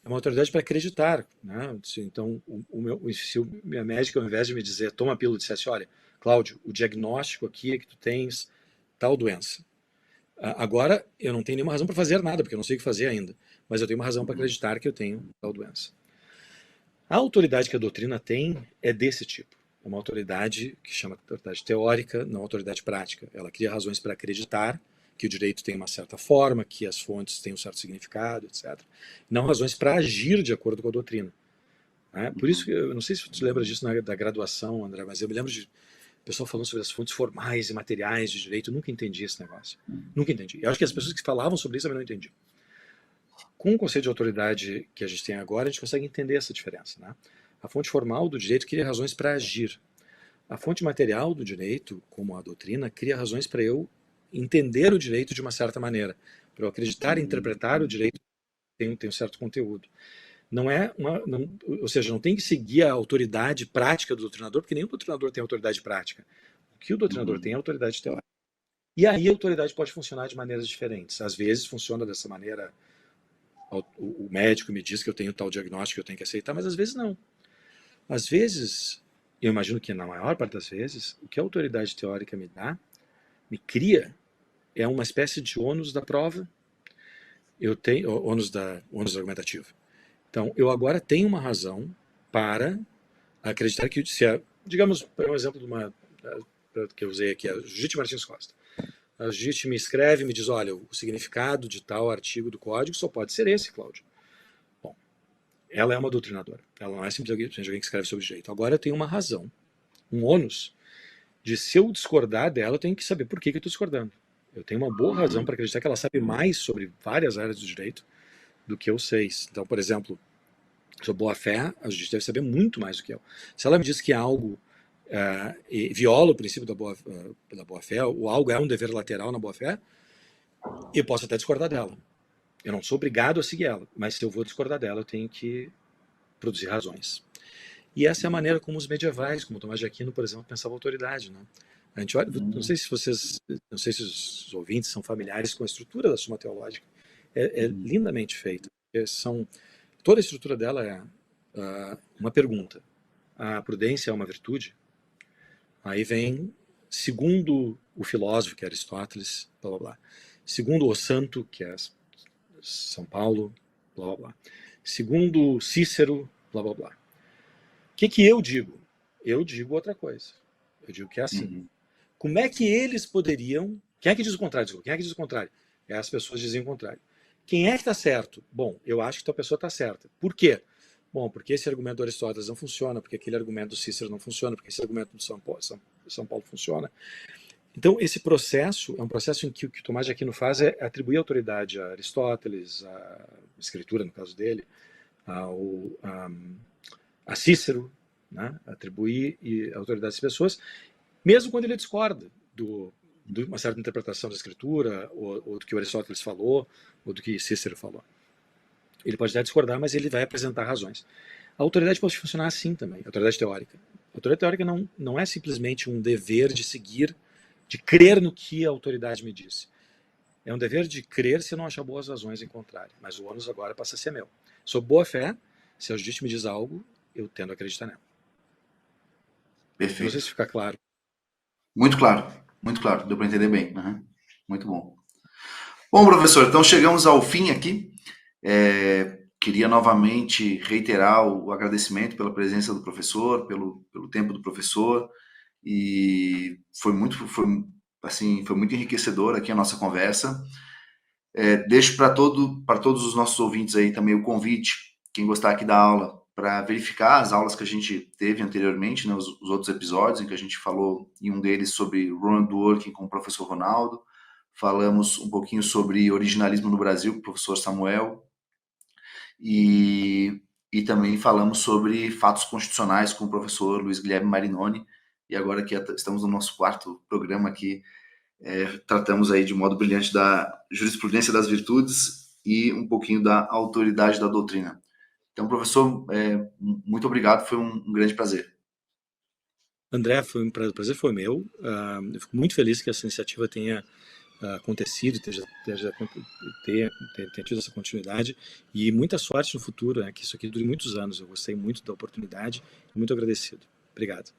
É uma autoridade para acreditar. Né? Então, se a minha médica, ao invés de me dizer, toma a pílula, dissesse, olha, Cláudio, o diagnóstico aqui é que tu tens tal doença. Agora, eu não tenho nenhuma razão para fazer nada, porque eu não sei o que fazer ainda. Mas eu tenho uma razão para acreditar que eu tenho tal doença. A autoridade que a doutrina tem é desse tipo. É uma autoridade que chama autoridade teórica, não autoridade prática. Ela cria razões para acreditar que o direito tem uma certa forma, que as fontes têm um certo significado, etc. Não razões para agir de acordo com a doutrina. né? Por isso, eu não sei se você lembra disso da graduação, André, mas eu me lembro de pessoal falando sobre as fontes formais e materiais de direito. Eu nunca entendi esse negócio. Nunca entendi. Eu acho que as pessoas que falavam sobre isso também não entendiam. Com o conceito de autoridade que a gente tem agora, a gente consegue entender essa diferença, né? A fonte formal do direito cria razões para agir. A fonte material do direito, como a doutrina, cria razões para eu entender o direito de uma certa maneira, para eu acreditar e interpretar o direito tem um certo conteúdo. Não é ou seja, não tem que seguir a autoridade prática do doutrinador, porque nenhum doutrinador tem autoridade prática. O que o doutrinador tem é autoridade teórica. E aí a autoridade pode funcionar de maneiras diferentes. Às vezes funciona dessa maneira, o médico me diz que eu tenho tal diagnóstico que eu tenho que aceitar, mas às vezes não. Às vezes, eu imagino que na maior parte das vezes, o que a autoridade teórica me cria, é uma espécie de ônus da prova, ônus argumentativo. Então, eu agora tenho uma razão para acreditar que, digamos, um exemplo que eu usei aqui, a Judite Martins Costa. A Judite me escreve e me diz, olha, o significado de tal artigo do código só pode ser esse, Cláudio. Bom, ela é uma doutrinadora, ela não é simplesmente alguém que escreve sobre direito. Agora eu tenho uma razão, um ônus, de se eu discordar dela, eu tenho que saber por que eu estou discordando. Eu tenho uma boa razão para acreditar que ela sabe mais sobre várias áreas do direito do que eu sei. Então, por exemplo, sobre boa-fé, a justiça deve saber muito mais do que eu. Se ela me diz que algo viola o princípio da boa-fé, ou algo é um dever lateral na boa-fé, eu posso até discordar dela. Eu não sou obrigado a seguir ela, mas se eu vou discordar dela, eu tenho que produzir razões. E essa é a maneira como os medievais, como Tomás de Aquino, por exemplo, pensavam a autoridade, né? A gente olha, não sei se os ouvintes são familiares com a estrutura da Suma Teológica. É lindamente feita. Toda a estrutura dela é uma pergunta. A prudência é uma virtude? Aí vem, segundo o filósofo, que é Aristóteles, blá blá blá. Segundo o santo, que é São Paulo, blá blá blá. Segundo Cícero, blá blá blá. O que eu digo? Eu digo outra coisa. Eu digo que é assim. Como é que eles poderiam... Quem é que diz o contrário? Quem é que diz o contrário? As pessoas dizem o contrário. Quem é que está certo? Bom, eu acho que a pessoa está certa. Por quê? Bom, porque esse argumento do Aristóteles não funciona, porque aquele argumento do Cícero não funciona, porque esse argumento do São Paulo funciona. Então, esse processo é um processo em que o que Tomás de Aquino faz é atribuir autoridade a Aristóteles, a escritura, no caso dele, a Cícero, né? Atribuir autoridade às pessoas, mesmo quando ele discorda de uma certa interpretação da escritura, ou do que o Aristóteles falou, ou do que Cícero falou. Ele pode até discordar, mas ele vai apresentar razões. A autoridade pode funcionar assim também, a autoridade teórica. A autoridade teórica não é simplesmente um dever de seguir, de crer no que a autoridade me disse. É um dever de crer se eu não achar boas razões em contrário. Mas o ônus agora passa a ser meu. Sob boa fé, se a justiça me diz algo, eu tendo a acreditar nela. Perfeito. Não sei se fica claro. Muito claro, deu para entender bem. Muito bom. Bom, professor, então chegamos ao fim aqui. Queria novamente reiterar o agradecimento pela presença do professor, pelo tempo do professor, e foi muito enriquecedor aqui a nossa conversa. Deixo para todos os nossos ouvintes aí também o convite, quem gostar aqui da aula, para verificar as aulas que a gente teve anteriormente, né, os outros episódios em que a gente falou, em um deles, sobre Road Working com o professor Ronaldo, falamos um pouquinho sobre originalismo no Brasil com o professor Samuel, e também falamos sobre fatos constitucionais com o professor Luiz Guilherme Marinoni, e agora que estamos no nosso 4º programa aqui, tratamos aí de modo brilhante da jurisprudência das virtudes e um pouquinho da autoridade da doutrina. Então, professor, muito obrigado, foi um grande prazer. André, o prazer foi meu. Eu fico muito feliz que essa iniciativa tenha acontecido, tenha tido essa continuidade, e muita sorte no futuro, que isso aqui dure muitos anos. Eu gostei muito da oportunidade, muito agradecido. Obrigado.